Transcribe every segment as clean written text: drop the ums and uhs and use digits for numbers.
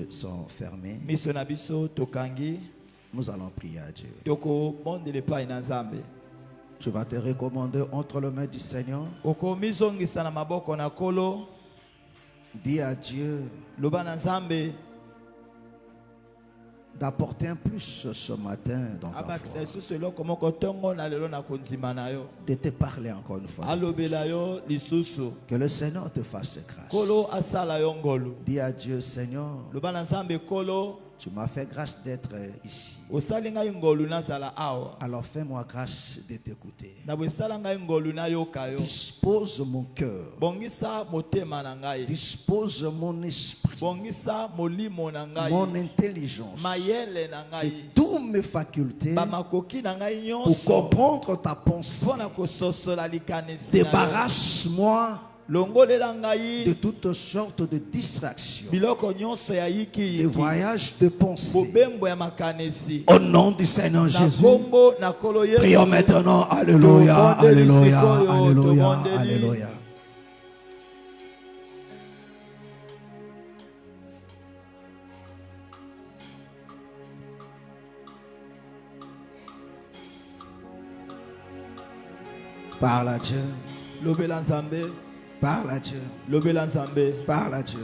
sont fermés. Nous allons prier à Dieu. Tu vas te recommander entre les mains du Seigneur. Dis à Dieu d'apporter un plus ce matin dans ta foi. De te parler encore une fois. Que le Seigneur te fasse grâce. Dis à Dieu, Seigneur, tu m'as fait grâce d'être ici. Alors fais-moi grâce de t'écouter. Dispose mon cœur. Dispose mon esprit. Mon intelligence. Et toutes mes facultés pour comprendre ta pensée. Débarrasse-moi de toutes sortes de distractions, de voyages de pensée. Au nom du Seigneur Jésus, prions maintenant. Alléluia, alléluia, alléluia, alléluia. Parle à Dieu. Parle à Dieu. Parle à Dieu.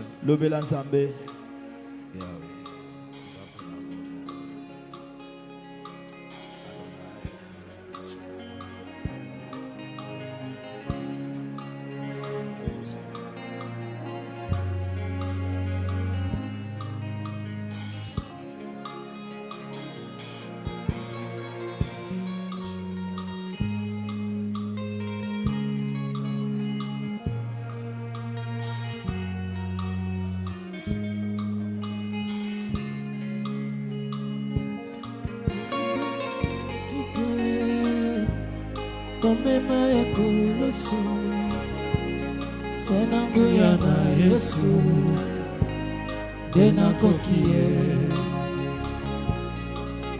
Komema ekulusu senanguya na Yesu dena kokie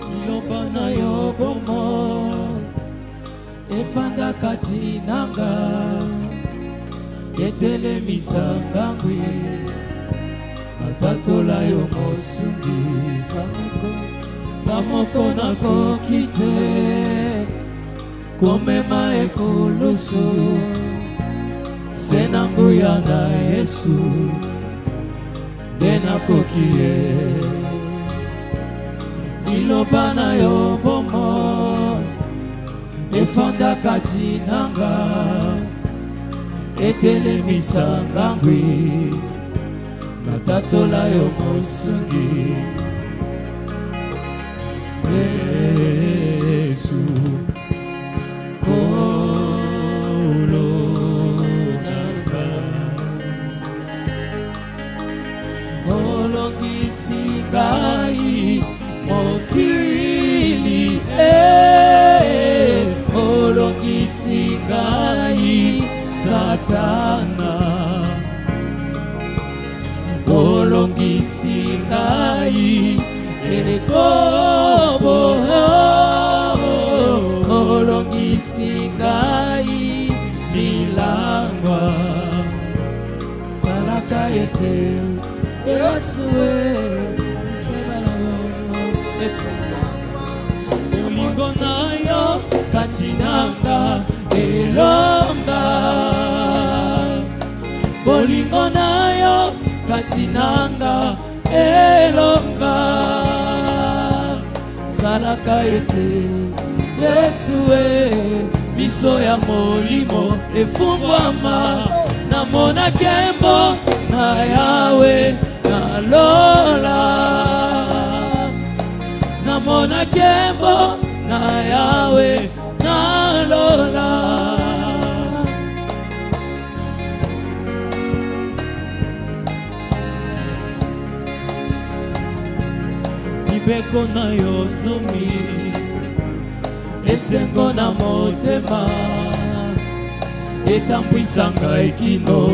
iloba na yo bomo efanda kati nanga yetele misangangwi atatola yo mosungi pamoko na kokite komema ekulusu senanguya na Yesu dena kokie iloba na yo bomo efanda kati nanga etelemisa ngangwi natatola yo mosungi Yesu Olongisigai mokili olongisigai satana olongisigai erikobo olongisigai milangwa salaka ete Yesue olingo na yo katinanga elonga olingo na yo katinanga elonga salaka ete Yesue miso ya molimo efungwama namona kembo na yawe na lola namona kembo na yawe na lola ibeko na yo zomi esengo na motema etambwisanga ekino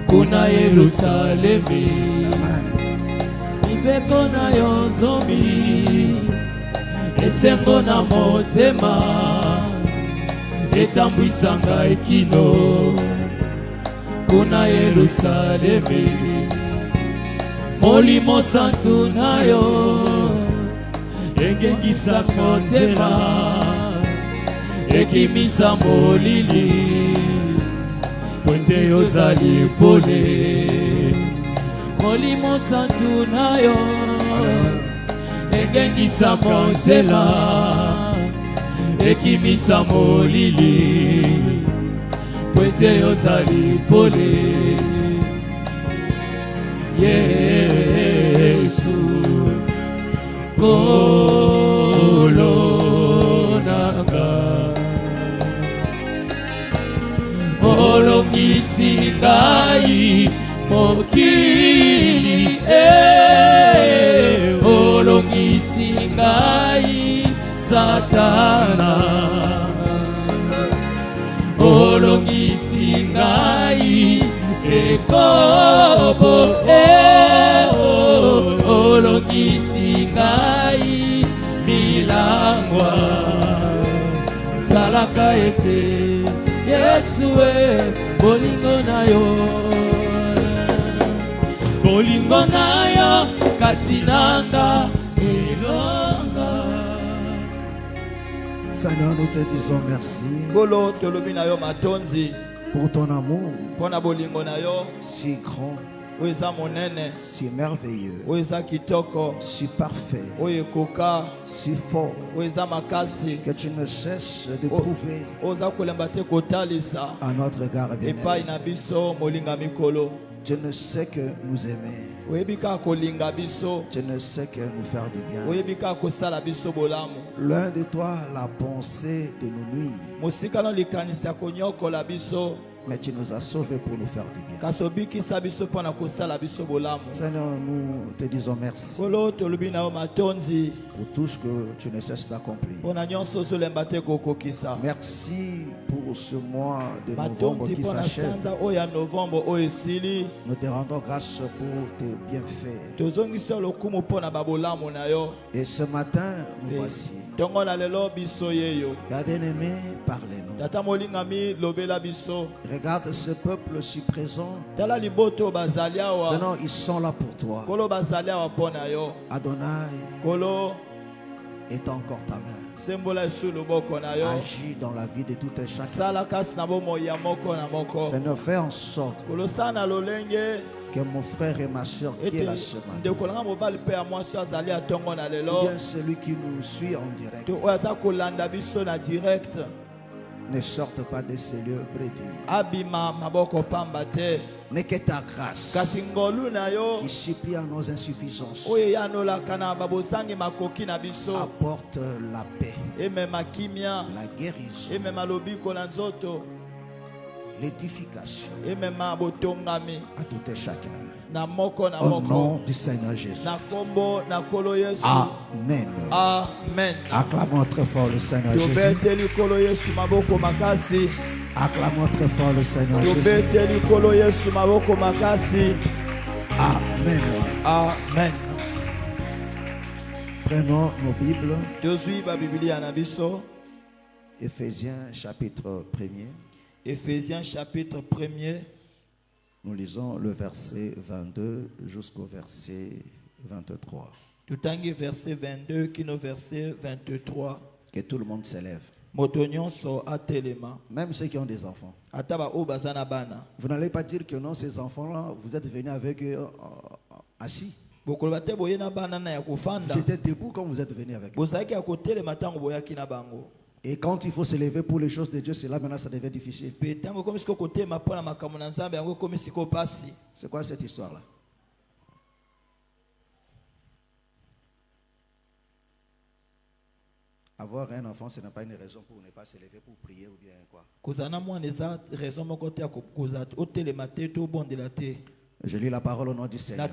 kuna Yerusalemi ibeko na yo zomi esengo na motema etambwisanga ekino kuna Yerusalemi Molimo santu na yo engengisa motema ekimisa molili Ponte yozali pole Molimo santu na yo engengisa motema ekimisa molili Ponte yozali pole Yesu kolonanga olongisi ngai mokili olongisi ngai satana olongisi ngai ekobo olongisi ngai milangwa salaka ete Yesu bolingo na yo katinanga ilonga Seigneur, nous te disons merci pour ton amour si grand, si merveilleux, si parfait, si fort, que tu ne cesses de prouver à notre regard bien-aimé. Je ne sais que nous aimer. Je ne sais que nous faire du bien. Loin de toi la pensée de nous nuire. Mais tu nous as sauvés pour nous faire du bien. Seigneur, nous te disons merci pour tout ce que tu ne cesses d'accomplir. Merci pour ce mois de novembre qui s'achève. Nous te rendons grâce pour tes bienfaits. Et ce matin, nous voici. Bien-aimé, parlez-nous. Regarde ce peuple si présent. Seigneur, ils sont là pour toi. Adonai est encore ta main. Agis dans la vie de tout un chacun. Seigneur, fais en sorte que mon frère et ma soeur qui est là ce matin, ou bien celui qui nous suit en direct, ne sorte pas de ces lieux réduits. Mais que ta grâce qui supplie à nos insuffisances apporte la paix, la guérison, l'édification à tout et chacun. Au nom du Seigneur Jésus. Amen. Amen. Acclamons très fort le Seigneur Jésus. Acclamons très fort le Seigneur Jésus. Amen. Amen. Prenons nos Bibles. Éphésiens chapitre 1er. Éphésiens chapitre 1er. Nous lisons le verset 22 jusqu'au verset 23. Tout verset 22 qui nous verset 23. Que tout le monde s'élève. Même ceux qui ont des enfants. Vous n'allez pas dire que non, ces enfants-là, vous êtes venus avec eux assis. J'étais debout quand vous êtes venus avec eux. Et quand il faut se lever pour les choses de Dieu, c'est là maintenant ça devient difficile. C'est quoi cette histoire-là? Avoir un enfant, ce n'est pas une raison pour ne pas se lever pour prier ou bien quoi. Je lis la parole au nom du Seigneur.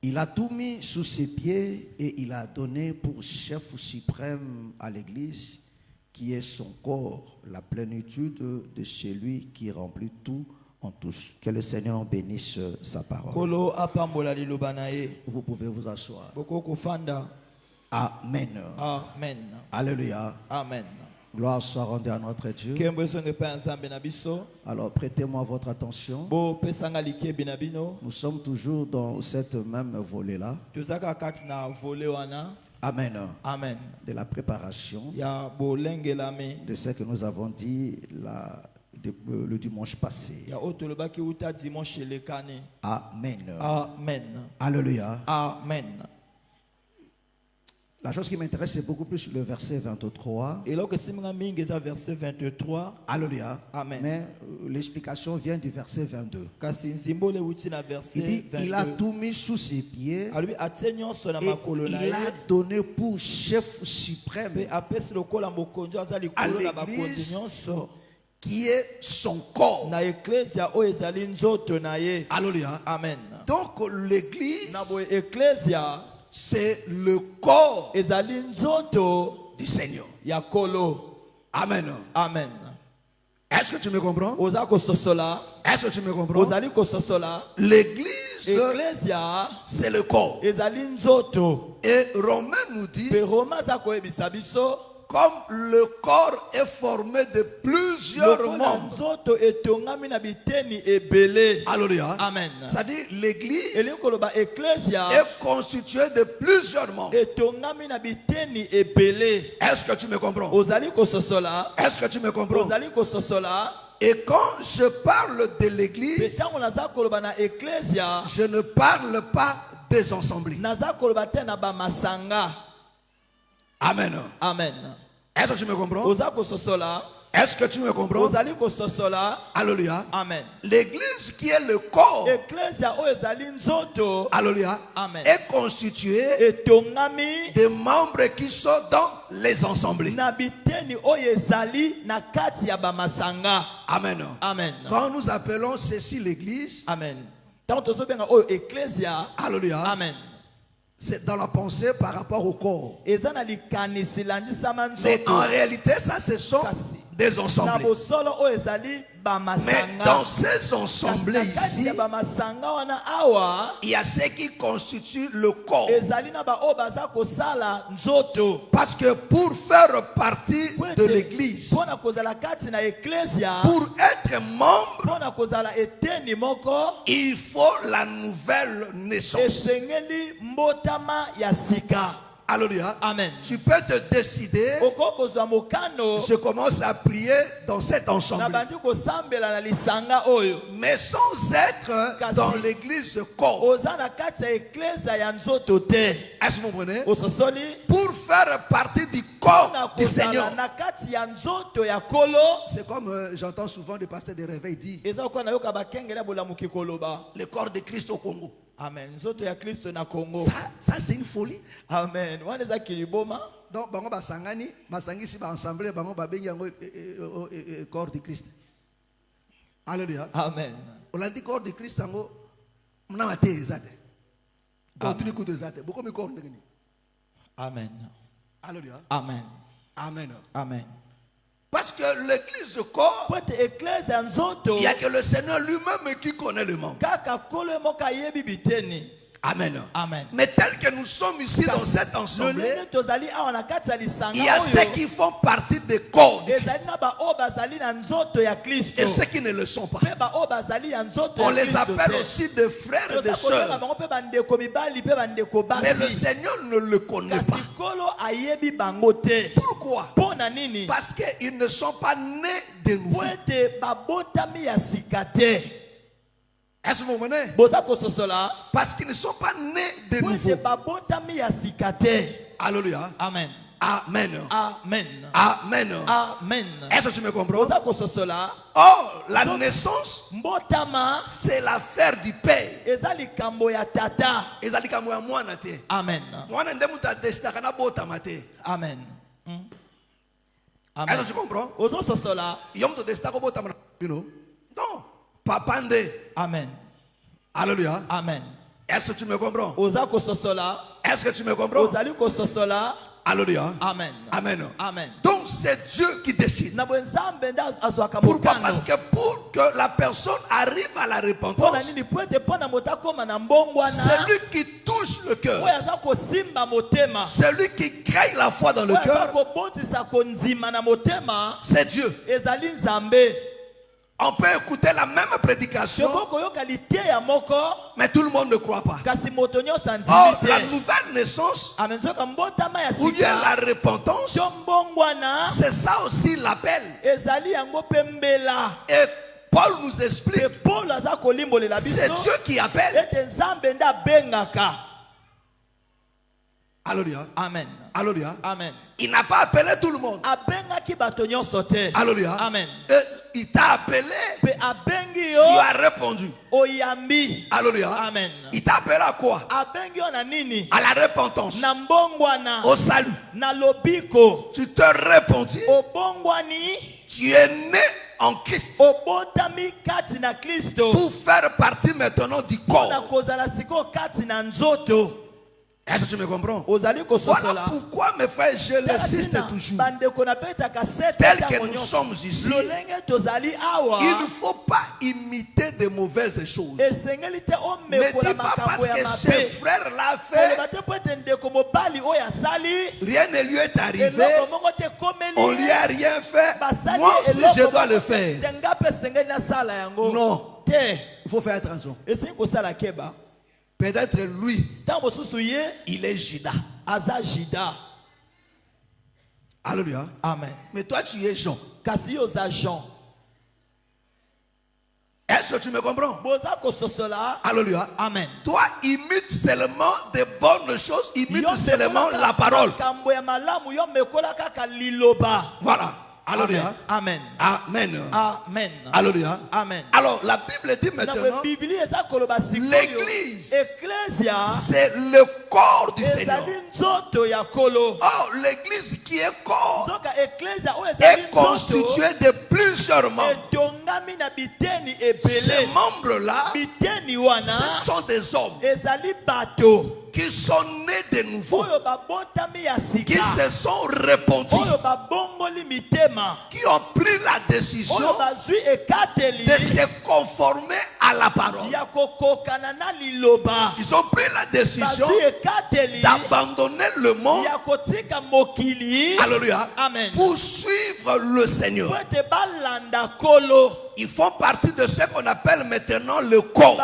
Il a tout mis sous ses pieds et il a donné pour chef suprême à l'Église, qui est son corps, la plénitude de celui qui remplit tout en tous. Que le Seigneur bénisse sa parole. Vous pouvez vous asseoir. Amen. Amen. Alléluia. Amen. Gloire soit rendue à notre Dieu. Alors prêtez-moi votre attention. Nous sommes toujours dans cette même volet-là. Amen. Amen. De la préparation de ce que nous avons dit le dimanche passé. Amen. Amen. Alléluia. Amen. La chose qui m'intéresse, c'est beaucoup plus le verset 23. Et là, verset 23. Alléluia. Amen. Mais l'explication vient du verset 22. Il dit, il a tout mis sous ses pieds. Et il a donné pour chef suprême à l'église qui est son corps. Alléluia. Amen. Donc l'église, c'est le corps du Seigneur. Amen. Amen. Est-ce que tu me comprends? Est-ce que tu me comprends? L'église, c'est le corps. Et Romain nous dit, comme le corps est formé de plusieurs membres. Alléluia. Amen. C'est-à-dire l'église est constituée de plusieurs membres. Est-ce que tu me comprends? Est-ce que tu me comprends? Et quand je parle de l'église, je ne parle pas des ensemblés. Amen. Amen. Est-ce que tu me comprends? Est-ce que tu me comprends? Alléluia. Amen. L'église qui est le corps, alléluia, Amen, est constituée des membres qui sont dans les ensemblés. Amen. Amen. Quand nous appelons ceci l'église, Amen, alléluia, Amen, c'est dans la pensée par rapport au corps. Mais en réalité, ça, ce sont des ensemblés. Mais dans ces ensemblés ici, il y a ce qui constitue le corps. Parce que pour faire partie de l'église, pour être membre, il faut la nouvelle naissance. Alléluia. Amen. Tu peux te décider, je commence à prier dans cet ensemble. Mais sans être dans l'église corps. Est-ce que vous comprenez? Pour faire partie du corps du Seigneur. C'est comme j'entends souvent des pasteurs de réveil dire, le corps de Christ au Congo. Amen. Ça c'est une folie. Amen. Donc bango basangani, basangisi ba ensemble, bango babengi yango corps de Christ. Alléluia. Amen. On a dit corps de Christ yango mna mate ezate. Continue coup de zate. Beaucoup mi corps ndengeni. Amen. Alléluia. Amen. Amen. Amen. Parce que l'église corps, il n'y a que le Seigneur lui-même qui connaît le monde. Amen. Amen. Mais tel que nous sommes ici dans cet ensemble, il y a ceux qui font partie des corps de Christ. Et ceux qui ne le sont pas. On les appelle aussi des frères et des sœurs. Mais le Seigneur ne le connaît pas. Pourquoi? Parce qu'ils ne sont pas nés de nouveau. Est-ce que vous comprenez? Parce qu'ils ne sont pas nés de nouveau. Alléluia. Amen. Amen. Amen. Amen. Amen. Est-ce que tu me comprends? Or, la naissance, c'est l'affaire du Père. Amen. Amen. Est-ce que tu comprends? Non. Papa nde. Amen. Alléluia. Amen. Est-ce que tu me comprends? Est-ce que tu me comprends? Alléluia. Amen. Amen. Amen. Donc c'est Dieu qui décide. Pourquoi? Parce que pour que la personne arrive à la repentance, c'est lui qui touche le cœur. C'est lui qui crée la foi dans le cœur. C'est Dieu. On peut écouter la même prédication, mais tout le monde ne croit pas. Or, la nouvelle naissance, ou bien la repentance, c'est ça aussi l'appel. Et Paul nous explique, c'est Dieu qui appelle. Alléluia. Amen. Alléluia. Amen. Il n'a pas appelé tout le monde. Alléluia. Amen. Et il t'a appelé. Tu as répondu. Alléluia. Amen. Il t'a appelé à quoi? À la repentance. Au salut. Tu te répondis. Tu es né en Christ. Pour faire partie maintenant du corps. Est-ce que tu me comprends? Voilà pourquoi mes frères, je l'insiste toujours. Tel que nous sommes ici, il ne faut pas imiter de mauvaises choses. Ne dis pas parce que ce frère l'a fait, rien ne lui est arrivé, on lui a rien fait, moi aussi je dois le faire. Non, il faut faire attention. Peut-être lui, il est Judas. Alléluia. Amen. Mais toi, tu es Jean. Jean. Est-ce que tu me comprends? Alléluia. Amen. Toi, imite seulement de bonnes choses. Imite seulement la parole. Voilà. Alléluia. Amen. Amen. Amen. Alléluia. Amen. Alors, la Bible dit maintenant, l'église, c'est le corps du Seigneur. Or, l'église qui est corps est constituée de plusieurs membres. Ces membres-là, ce sont des hommes qui sont nés de nouveau, qui se sont répandus, qui ont pris la décision de se conformer à la parole. Ils ont pris la décision d'abandonner le monde, alléluia, pour suivre le Seigneur. Ils font partie de ce qu'on appelle maintenant le corps.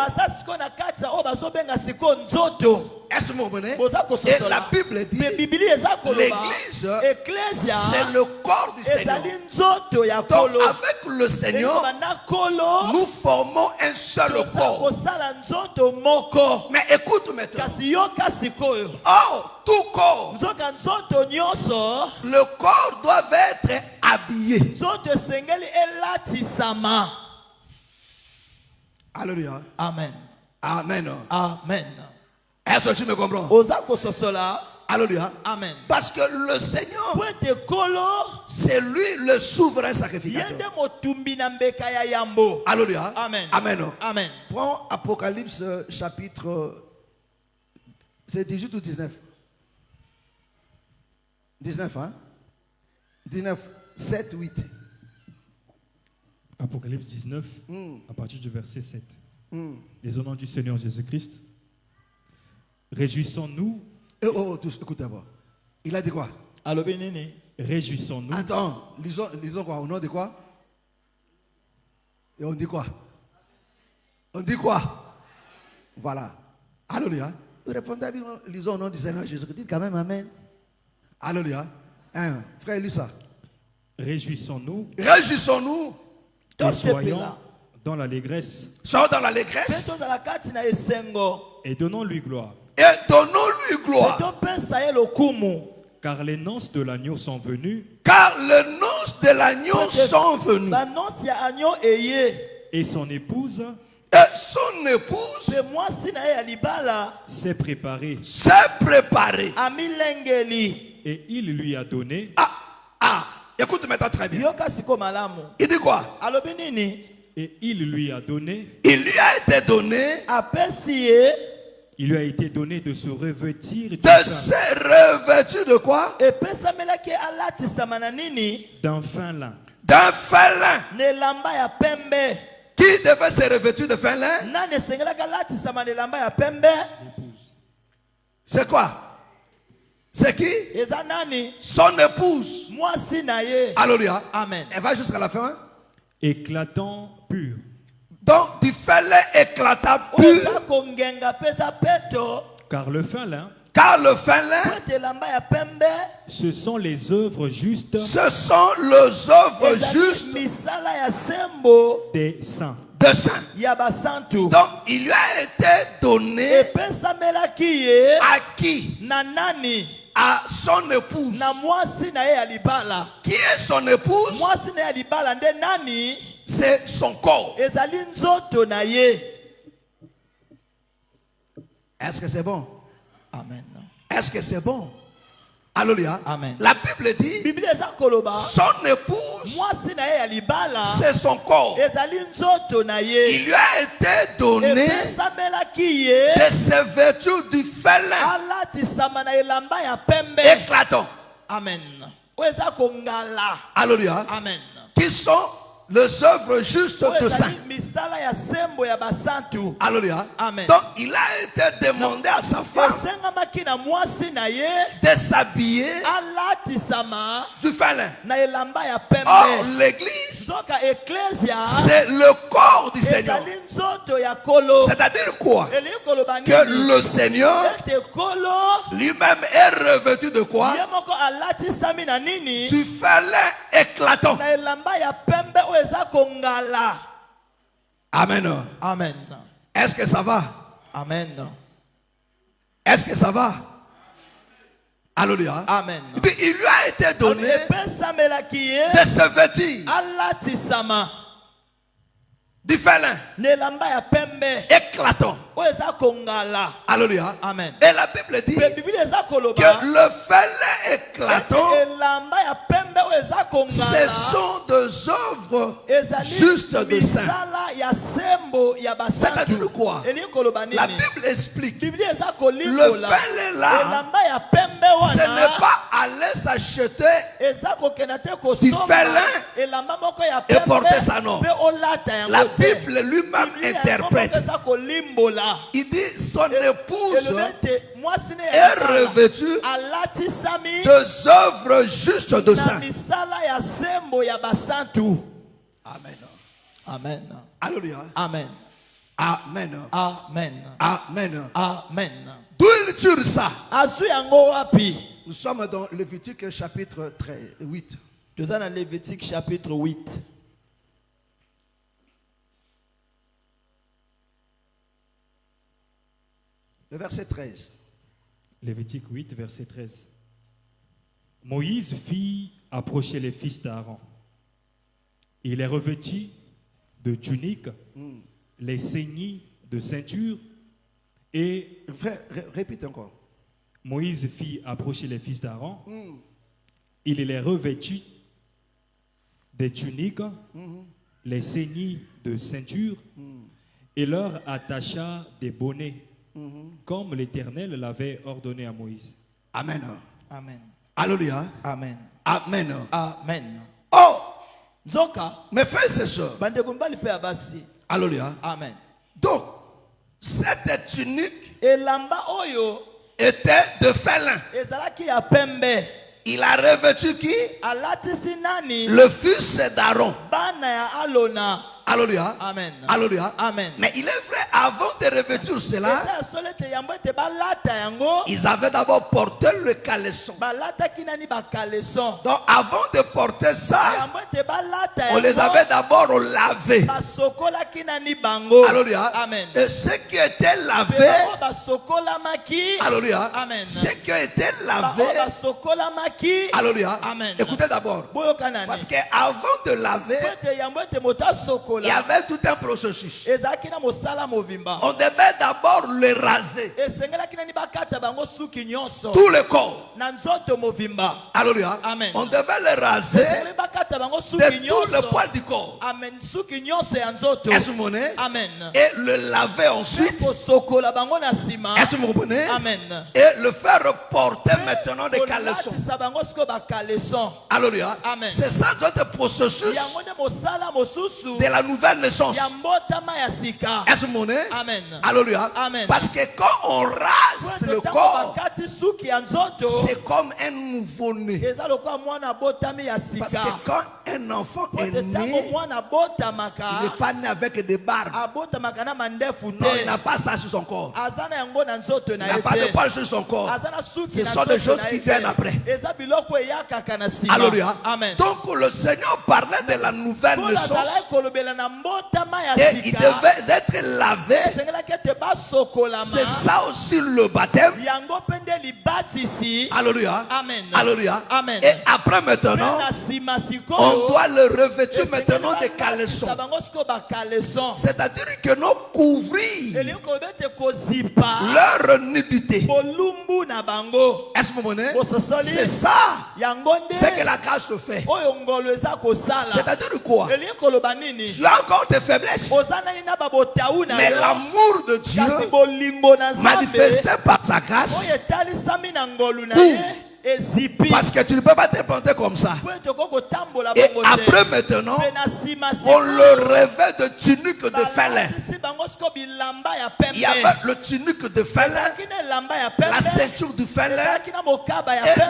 Est-ce que vous comprenez? Et la Bible dit, l'église, c'est le corps du Seigneur. Donc avec le Seigneur, nous formons un seul corps. Mais écoute maintenant. Or, tout corps, le corps doit être habillé. Alléluia. Amen. Amen. Amen. Est-ce que tu me comprends? Alléluia. Amen. Parce que le Seigneur, c'est lui le souverain sacrificateur. Alléluia. Amen. Amen. Amen. Prends Apocalypse chapitre, c'est 18 ou 19? 19, hein? 19, 7, 8. Apocalypse 19, à partir du verset 7. Les au nom du Seigneur Jésus-Christ, réjouissons-nous. Écoute d'abord. Il a dit quoi? Réjouissons-nous. Attends, lisons quoi? Au nom de quoi? Et on dit quoi? On dit quoi? Voilà. Alléluia. Vous répondez, lisons au nom du Seigneur Jésus-Christ. Dites quand même Amen. Alléluia. Frère, lis ça. Réjouissons-nous. Réjouissons-nous. Et soyons dans l'allégresse. Soyons dans l'allégresse. Et donnons-lui gloire. Et donnons-lui gloire. Car les noces de l'agneau sont venues. Car les noces de l'agneau sont venues. Et son épouse. Et son épouse s'est préparée. Et il lui a donné. Écoute maintenant très bien. Il dit quoi? Et il lui a donné. Il lui a été donné il lui a été donné de se revêtir de se revêtir de quoi? d'un fin lin. D'un fin lin. Qui devait se revêtir de fin lin? C'est quoi? C'est qui? Son épouse. Alléluia. Amen. Elle va jusqu'à la fin. Éclatant pur. Donc du fin lin éclatant pur. Car le fin lin, ce sont les œuvres justes. Ce sont les œuvres justes des saints. de saints. Donc il lui a été donné à qui? À son épouse. Qui est son épouse? C'est son corps. Est-ce que c'est bon? Amen. Est-ce que c'est bon? Alléluia. Amen. La Bible dit son épouse, c'est son corps. Il lui a été donné de se vêtir du fin lin éclatant. Amen. Alléluia. Amen. Qui sont les œuvres justes de saints. Alléluia. Amen. Donc il a été demandé à sa femme de s'habiller du fin lin. Or l'église, c'est le corps du Seigneur. C'est-à-dire quoi? Que le Seigneur lui-même est revêtu de quoi? Du fin lin éclatant. Amen. Amen. Est-ce que ça va? Amen. Est-ce que ça va? Alléluia. Amen. Il lui a été donné de se vêtir du fin lin éclatant. Alléluia. Amen. Et la Bible dit que le fin lin éclatant, ce sont des œuvres justes de saints. C'est-à-dire quoi? La Bible explique. Le fin lin là, ce n'est pas aller s'acheter du fin lin et porter ça, non. La Bible lui-même interprète. Il dit son épouse est revêtue des œuvres justes de saints. Amen. Amen. Alléluia. Amen. Amen. Amen. Amen. Amen. D'où il tire ça? Nous sommes dans Lévitique chapitre 8. Nous sommes dans Lévitique chapitre 8. Le verset 13. Lévitique 8, verset 13. Moïse fit approcher les fils d'Aaron. Il les revêtit de tuniques, les ceignit de ceinture et... Frère, répète encore. Moïse fit approcher les fils d'Aaron. Il les revêtit des tuniques, les ceignit de ceinture et leur attacha des bonnets, comme l'Éternel l'avait ordonné à Moïse. Amen. Amen. Alléluia. Amen. Amen. Amen. Oh, Zoka. mes frères et sœurs. Alléluia. Amen. Donc, cette tunique Elamba oyo était de fin lin. ezalaki ya pembe. Il a revêtu qui? Alatisi nani? Le fils d'Aaron. Bana ya Alona. Alléluia. Amen. Alléluia. Amen. Mais il est vrai, avant de revêtir cela, ils avaient d'abord porté le caleçon. Donc avant de porter ça, on les avait d'abord lavés. Alléluia. Amen. Et ceux qui étaient lavés, alléluia. Amen. Ceux qui étaient lavés, alléluia. Amen. Écoutez d'abord. Parce qu'avant de laver, il y avait tout un processus. On devait d'abord le raser. Tout le corps. Alléluia. Amen. On devait le raser de tout le poil du corps. Amen. Est-ce monnaie? Amen. Et le laver ensuite Est-ce que vous comprenez? Amen. Et le faire porter maintenant des caleçons. Alléluia. Amen. C'est ça le processus de la nouvelle naissance. Est-ce que vous comprenez? Amen. Alléluia. Amen. Parce que quand on rase le corps, c'est comme un nouveau-né. Parce que quand un enfant est né, il n'est pas né avec des barbes. Non, il n'a pas ça sur son corps. Il n'a pas de poils sur son corps. Ce sont des choses qui viennent après. Alléluia. Amen. Donc le Seigneur parlait de la nouvelle naissance. Et il devait être lavé. C'est ça aussi le baptême. Alléluia. Amen. Alléluia. Amen. Et après maintenant, on doit le revêtir maintenant de caleçons. C'est-à-dire que nous couvrir leur nudité. Est-ce que vous comprenez? C'est ça. C'est que la grâce se fait. C'est-à-dire quoi? Tu as encore tes faiblesses. Mais l'amour de Dieu manifesté par sa grâce. Parce que tu ne peux pas te planter comme ça. Et après maintenant, on le revêt de tunique de félin. Il y avait le tunique de félin, la ceinture du félin et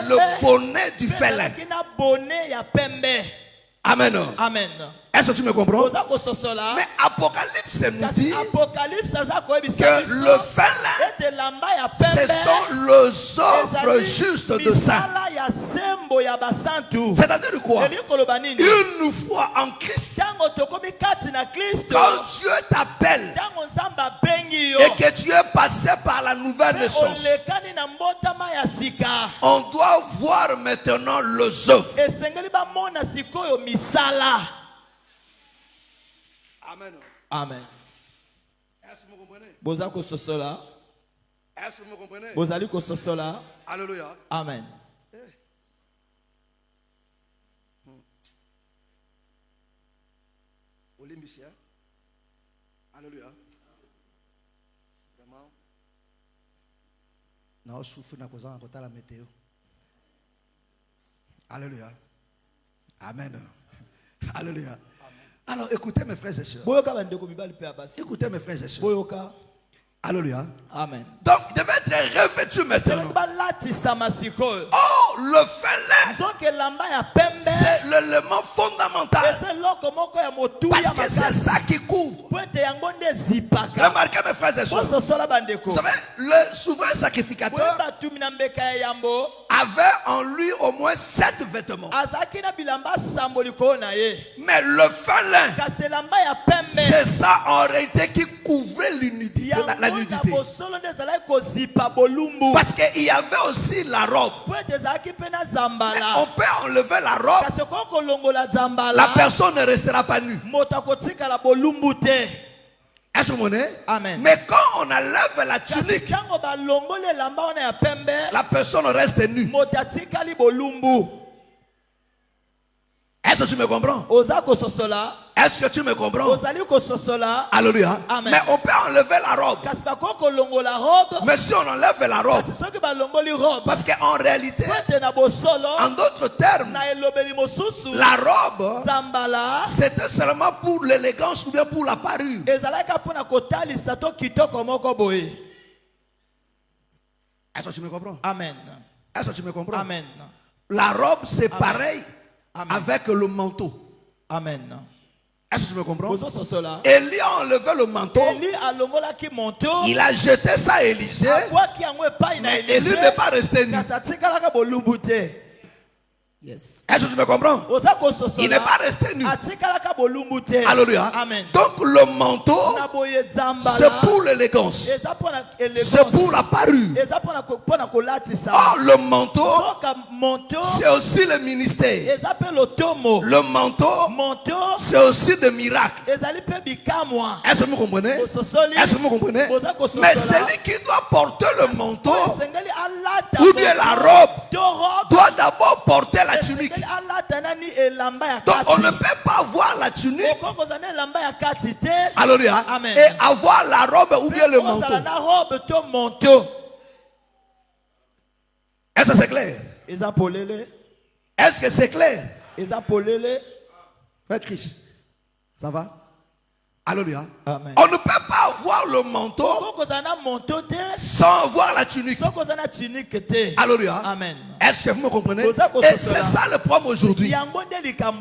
le bonnet du félin. Amen. Amen. Est-ce que tu me comprends? Mais Apocalypse nous dit que le félin, ce sont les œuvres justes de saints. C'est-à-dire quoi? Une fois en Christ, quand Dieu t'appelle et que tu es passé par la nouvelle naissance, on doit voir maintenant les œuvres. Amen. Amen. Est-ce que vous comprenez? Est-ce que vous comprenez? Alléluia. Amen. Alléluia. Vraiment. Non, je souffre na cause en la météo. Alléluia. Amen. Alléluia. Alors écoutez mes frères et sœurs. Écoutez mes frères et sœurs. Alléluia. Amen. Donc il devait être revêtu maintenant. Oh, le félin, c'est l'élément fondamental. Parce que c'est ça qui couvre. Remarquez mes frères et sœurs. Vous savez, le souverain sacrificateur avait en lui au moins 7 vêtements. Mais le félin, c'est ça en réalité qui couvrait l'unité. La nudité. Parce qu'il y avait aussi la robe. Mais on peut enlever la robe. La personne ne restera pas nue. Est-ce que vous comprenez? Amen. Mais quand on enlève la tunique, la personne reste nue. Est-ce que tu me comprends? Est-ce que tu me comprends? Alléluia. Amen. Mais on peut enlever la robe. Mais si on enlève la robe, parce qu'en réalité, en d'autres termes, la robe, c'était seulement pour l'élégance ou bien pour la parure. Est-ce que tu me comprends? Amen. Est-ce que tu me comprends? Amen. La robe, c'est Amen. pareil avec le manteau. Amen. Est-ce que tu me comprends? Élie a enlevé le manteau. Il a jeté ça à Élisée. Mais Élie n'est pas resté nu. Yes. Est-ce que tu me comprends? Il n'est pas resté nu. Alléluia. Amen. Donc le manteau, c'est pour l'élégance. C'est pour la parure. Oh, le manteau, c'est aussi le ministère. Le manteau, c'est aussi des miracles. Est-ce que vous comprenez? Est-ce que vous comprenez? Mais celui qui doit porter le manteau, ou bien la robe doit d'abord porter la tunique. Donc on ne peut pas avoir la tunique, alléluia, et avoir la robe ou bien le manteau. Est-ce que c'est clair? Est-ce que c'est clair? Frère Christ, ça va? Alléluia. Amen. On ne peut pas avoir le manteau sans avoir la tunique. Alléluia. Amen. Est-ce que vous me comprenez? Et c'est ça le problème aujourd'hui.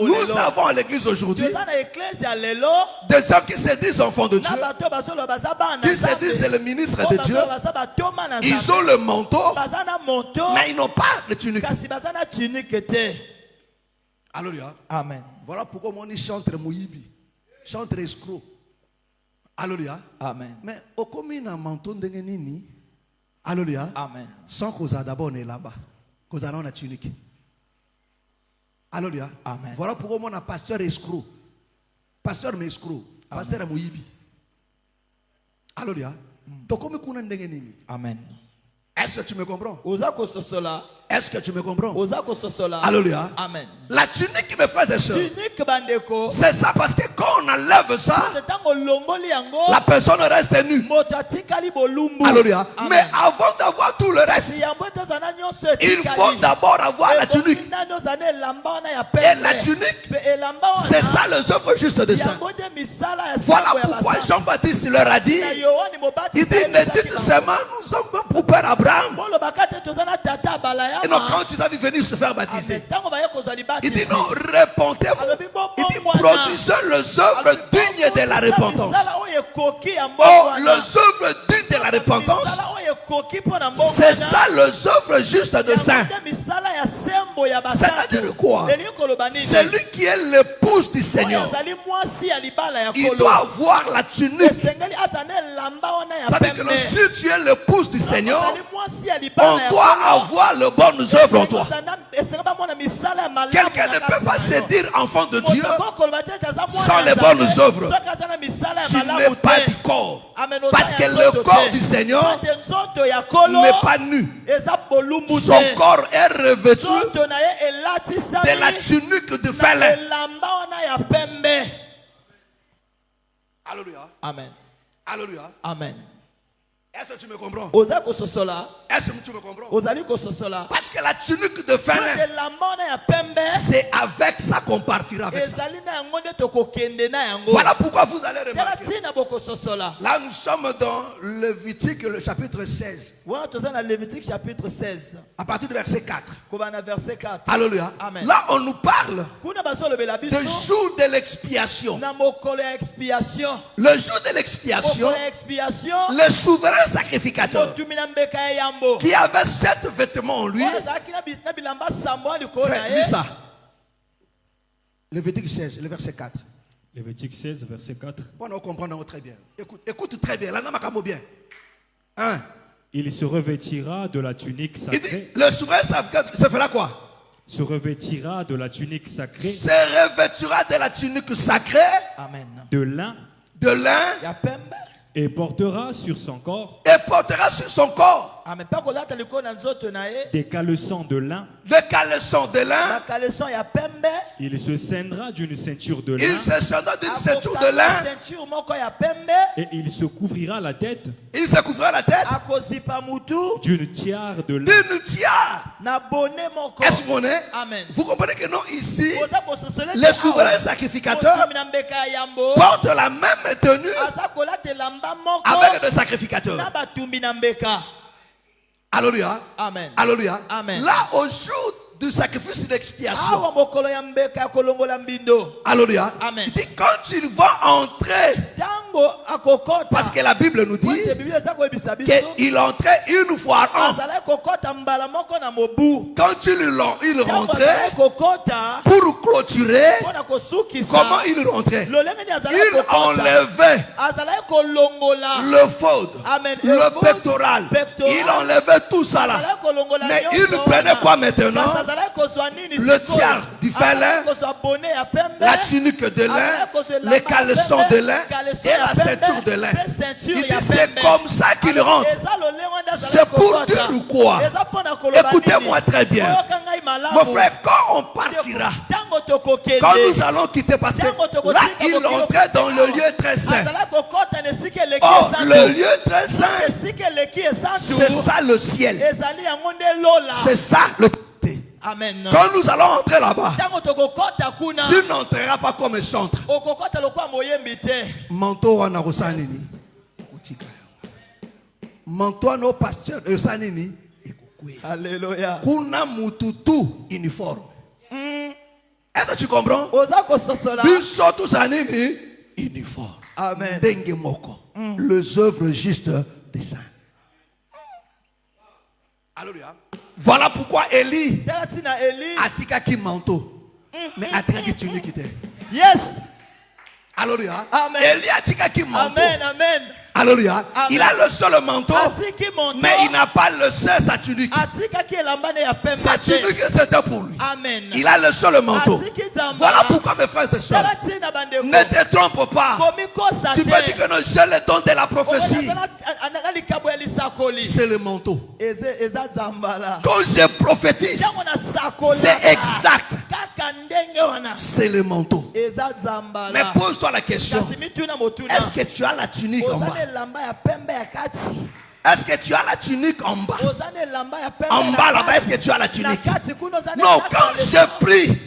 Nous avons à l'église aujourd'hui des gens qui se disent enfants de Dieu, qui se disent le ministre de Dieu. Ils ont le manteau, mais ils n'ont pas de tunique. Alléluia. Amen. Voilà pourquoi on dit chantre Moïbi, chantre escroc. Alléluia. Amen. Mais au commun un manteau de nini. Alléluia. Amen. Sans cause d'abord on est là-bas. Cause on a la tunique. Alléluia. Amen. Voilà pourquoi on a pasteur escroc. Pasteur mais escroc. Pasteur Moïbi. Alléluia. Donc comment qu'on a nini. Amen. Est-ce que tu me comprends? Est-ce que tu me comprends? Alléluia. Alléluia. Amen. La tunique, mes frères et sœurs, c'est ça, parce que quand on enlève ça, la personne reste nue. Alléluia. Mais avant d'avoir tout le reste, il faut d'abord avoir la tunique. Et la tunique, c'est ça les œuvres justes de saint. Voilà pourquoi Jean-Baptiste leur a dit, il dit, ne dites seulement, nous sommes pour Père Abraham. Et non, quand tu as vu venir se faire baptiser, il dit non, répentez-vous. Il dit produisez les œuvres dignes de la repentance. Oh, les œuvres dignes de la repentance, c'est ça les œuvres justes de saint. C'est-à-dire quoi? Celui qui est l'épouse du Seigneur, il doit avoir la tunique. C'est-à-dire que si tu es l'épouse du Seigneur, on doit avoir les bonnes œuvres en toi. Quelqu'un ne peut pas se dire enfant de Dieu sans les bonnes œuvres. Tu n'es pas du corps. Parce que le corps du Seigneur n'est pas nu. Son corps est revêtu de la tunique de félin. Alléluia. Amen. Alléluia. Amen. Est-ce que tu me comprends? Est-ce que tu me comprends? Parce que la tunique de félin, c'est avec ça qu'on partira avec ça. Voilà pourquoi vous allez remarquer. Là, nous sommes dans Lévitique, le chapitre 16. À partir du verset 4. Alléluia. Amen. Là, on nous parle du jour de l'expiation. Le jour de l'expiation, le souverain sacrificateur qui avait 7 vêtements en lui. Frère, lis ça. Lévitique 16, le verset 4. Lévitique 16, verset 4. On comprend très bien. Écoute très bien. Là, bien. Hein? Il se revêtira de la tunique sacrée. Il dit, le souverain sacrificateur se fera quoi? Se revêtira de la tunique sacrée. Se revêtira de la tunique sacrée. Amen. De lin. De lin. Et portera sur son corps. Et portera sur son corps. Des caleçons de lin. Des caleçons de lin. Il se ceindra d'une ceinture de lin. Il se ceindra d'une ceinture de lin. Et il se couvrira la tête. Il se couvrira la tête. D'une tiare de lin. D'une tiare. Est-ce que vous comprenez? Amen. Vous comprenez que non, ici, les souverains sacrificateurs portent la même tenue avec les sacrificateurs. Alléluia. Amen. Alléluia. Amen. Là, au jour du sacrifice d'expiation. Alléluia. Amen. Il dit quand ils vont entrer, parce que la Bible nous dit qu'il entrait une fois an. Quand il rentrait pour clôturer, comment il rentrait? Il enlevait le faute, le pectoral. Il enlevait tout ça là. Mais il prenait quoi maintenant? Le tiers du fait lin, la tunique de lin, les caleçons de lin et la ceinture de lin. Il dit c'est comme ça qu'il rentre. C'est pour dire quoi? Écoutez-moi très bien. Mon frère, quand on partira, quand nous allons quitter, parce que là il entrait dans le lieu très saint. Oh, le lieu très saint, c'est ça le ciel. C'est ça le Amen. Quand nous allons entrer là-bas, tu n'entreras pas comme un chantre. Manteau en arosanini. Manteau no pasteur esanini. Alléluia. Kuna mututu uniforme. Est-ce que tu comprends? Bisotu sanini uniforme. Amen. Dengue moko. Les œuvres justes des saints. Alléluia. Voilà pourquoi Élie a tika ki manteau, mais a tika ki tunique. Yes. Alléluia. Élie a tika ki manteau. Amen, amen. Alléluia. Il a le seul manteau, mais il n'a pas le seul sa tunique. Sa tunique c'était pour lui. Amen. Il a le seul manteau. Voilà pourquoi mes frères et sœurs, ne te trompe pas. Tu peux dire que non, j'ai le don de la prophétie. C'est le manteau. Quand je prophétise, c'est exact. C'est le manteau. Mais pose-toi la question, est-ce que tu as la tunique en bas? Est-ce que tu as la tunique en bas? En bas là-bas, est-ce que tu as la tunique? Non, quand je prie,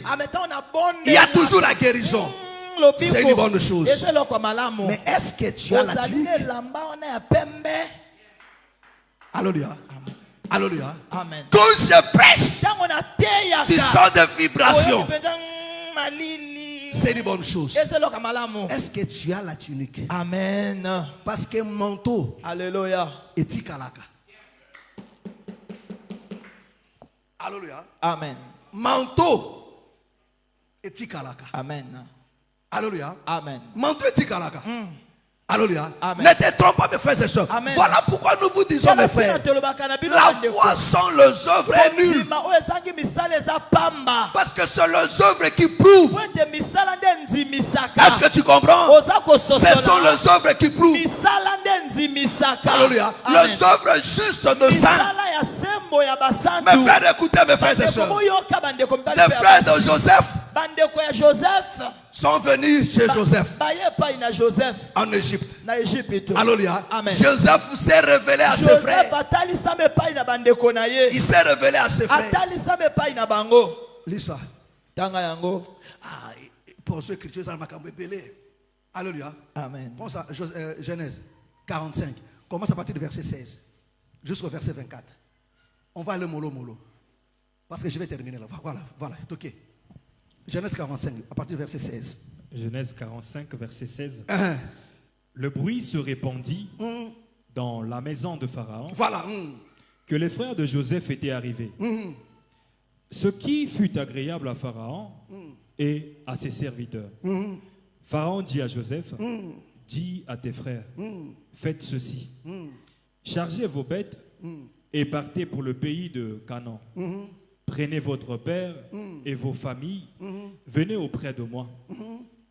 il y a toujours la guérison. C'est une bonne chose. Mais est-ce que tu as la tunique? Alléluia. Alléluia. Amen. Quand je prêche, tu sens des vibrations. C'est une bonne chose. Est-ce que tu as la tunique? Amen. Parce que manteau, alléluia, est tikalaka. Alléluia. Amen. Manteau est tikalaka. Amen. Alléluia. Amen. Manteau est tikalaka. Alléluia. Amen. Ne te trompe pas, mes frères et sœurs. Amen. Voilà pourquoi nous vous disons, mes frères, la foi sans les œuvres est nulle. Parce que c'est les œuvres qui prouvent. Est-ce que tu comprends? Ce sont les œuvres qui prouvent. Alléluia. Les œuvres justes de saints. Mes frères, écoutez, mes frères et sœurs. Les frères de Joseph sont venus chez Joseph en Égypte. Alléluia. Joseph s'est révélé à ses frères. Il s'est révélé à ses frères. Lisa. Pour ceux qui sont Alléluia. Amen. Pense à Genèse 45. Commence à partir du verset 16 jusqu'au verset 24. On va aller mollo. Parce que je vais terminer là. Voilà. Ok. Genèse 45, à partir du verset 16. Genèse 45, verset 16. Le bruit se répandit dans la maison de Pharaon. Voilà. Que les frères de Joseph étaient arrivés. Ce qui fut agréable à Pharaon et à ses serviteurs. Pharaon dit à Joseph, dis à tes frères, faites ceci. Chargez vos bêtes et partez pour le pays de Canaan. Prenez votre père et vos familles, venez auprès de moi.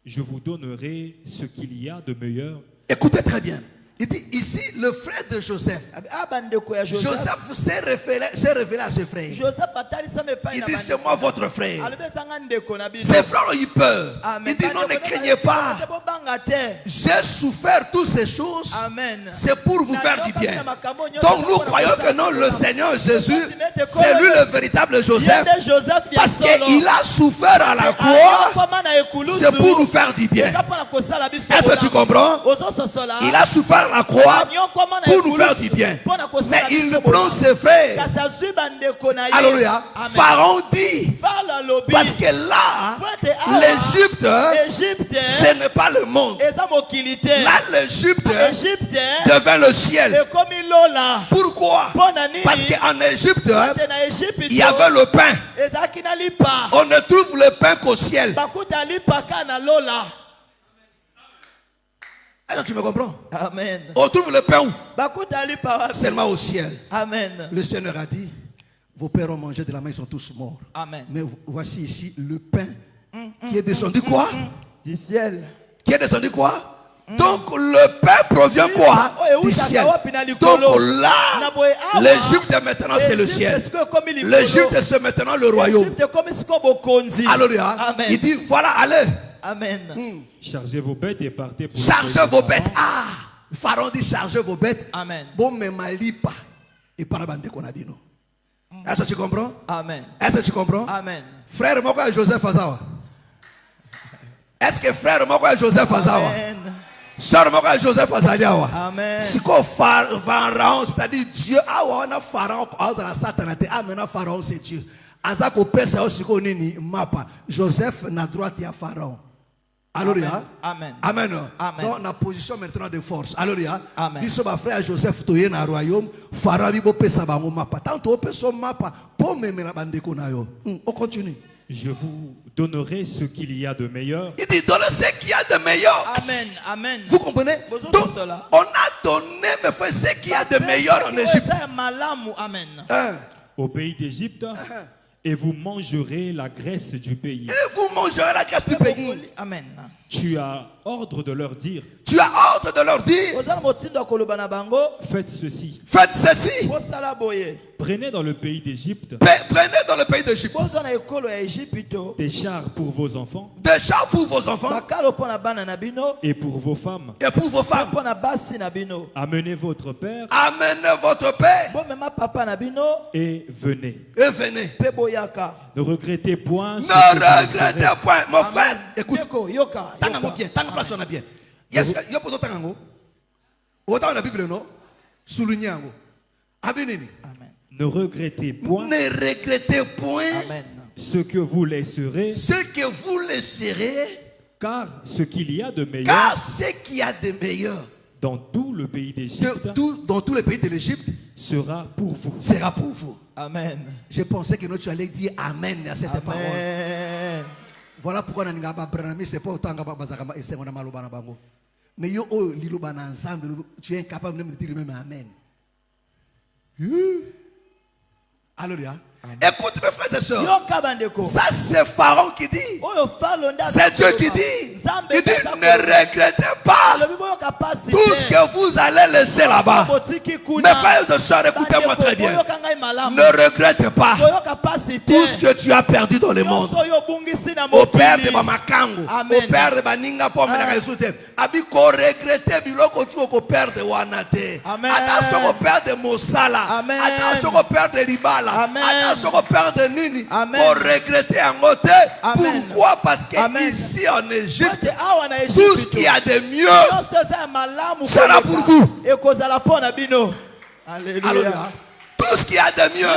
Je vous donnerai ce qu'il y a de meilleur. Écoutez très bien. Il dit ici le frère de Joseph. Joseph s'est révélé à ses frères. Il dit c'est moi votre frère. Ses frères ont eu peur. Il dit non, ne craignez pas. J'ai souffert toutes ces choses. C'est pour vous faire du bien. Donc nous croyons que non, le Seigneur Jésus, c'est lui le véritable Joseph. Parce qu'il a souffert à la croix. C'est pour nous faire du bien. Est-ce que tu comprends? Il a souffert la croix pour nous faire du bien. Mais il prend ses frères. Alléluia. Pharaon dit, parce que là, l'Égypte, ce n'est pas le monde. Là, l'Égypte devient le ciel. Pourquoi? Parce qu'en Égypte, il y avait le pain. On ne trouve le pain qu'au ciel. Alors tu me comprends? Amen. On trouve le pain où? Seulement au ciel. Amen. Le Seigneur a dit, Vos pères ont mangé de la main, ils sont tous morts. Amen. Mais voici ici le pain qui est descendu quoi? Du ciel. Qui est descendu quoi? Donc le pain provient quoi? Du ciel. Donc là, l'Égypte maintenant c'est le ciel. L'Égypte c'est maintenant le royaume. Alors il dit voilà, allez. Amen. Chargez vos bêtes et partez pour chargez vos bêtes. Ah, Pharaon dit chargez vos bêtes. Amen. Bon, mais malipa. Et par la bande qu'on a dit non. Est-ce que tu comprends? Amen. Est-ce que tu comprends? Amen. Frère Moko et Joseph Azawa. Est-ce que frère Moko et Joseph Azawa? Amen. Sœur Moko et Joseph Azaliawa. Amen. C'est quoi Pharaon, c'est-à-dire Dieu. Ah ouais, on a Pharaon, on a Satan. Ah maintenant Pharaon c'est Dieu. Azako pesa aussi qu'on nini mapa. Joseph n'a droit à Pharaon. Alléluia. Amen. Amen. Amen. Donc, la position maintenant de force. Alléluia. Amen. Biso ba frère Joseph toye na royaume. Pharaon bibo pesa bango mapa. Tant to peso mapa. Po meme la bande ko na yo. On continue. Je vous donnerai ce qu'il y a de meilleur. Il dit donne ce qu'il y a de meilleur. Amen. Amen. Vous comprenez? Donc, on a donné mais fait ce qu'il y a de meilleur en Égypte. Amen. Au pays d'Égypte. Et vous mangerez la graisse du pays. Et vous mangerez la graisse du pays. Amen. Tu as ordre de leur dire. Tu as ordre de leur dire. Faites ceci. Faites ceci. Prenez dans le pays d'Égypte. Prenez dans le pays d'Égypte. Des chars pour vos enfants. Des chars pour vos enfants. Et pour vos femmes. Et pour vos femmes. Amenez votre père. Amenez votre père. Et venez. Et venez. Ne regrettez point. Ne regrettez point. Mon frère, écoute. Tangango bien. Tangango place on a bien. Yes, yo poso tangango. Autant la Bible non. Souligner-ngo. Abenini. Ne regrettez point. Ne regrettez point. Amen. Ce que vous laisserez. Ce que vous laisserez. Car ce qu'il y a de meilleur. Car ce qu'il y a de meilleur. Dans tout le pays d'Égypte. Dans tous les pays de l'Égypte. Sera pour vous. Sera pour vous. Amen. Je pensais que nous tu allais dire Amen à cette parole. Voilà pourquoi on a pas c'est pas autant que c'est on a mal au bango. Mais yo oh liloba ensemble tu es incapable même de dire même Amen. Alléluia. Écoute mes frères et sœurs. Ça c'est Pharaon qui dit. C'est Dieu qui dit. Il dit ne regrettez pas tout ce que vous allez laisser là-bas. Mes frères et sœurs, écoutez-moi très bien. Ne regrette pas tout ce que tu as perdu dans le monde. Au père de Bamakango, au père de Baninga Pomena Resute, Abiko regretter biloko tu au père de Wanate. Attention au père de Mosala. Attention au père de Libala. Attention au père de Nini. Pour regretter en côté. Pourquoi? Parce que ici en Égypte, tout ce qu'il y a de mieux sera pour vous. Alléluia. Tout ce qu'il y a de mieux.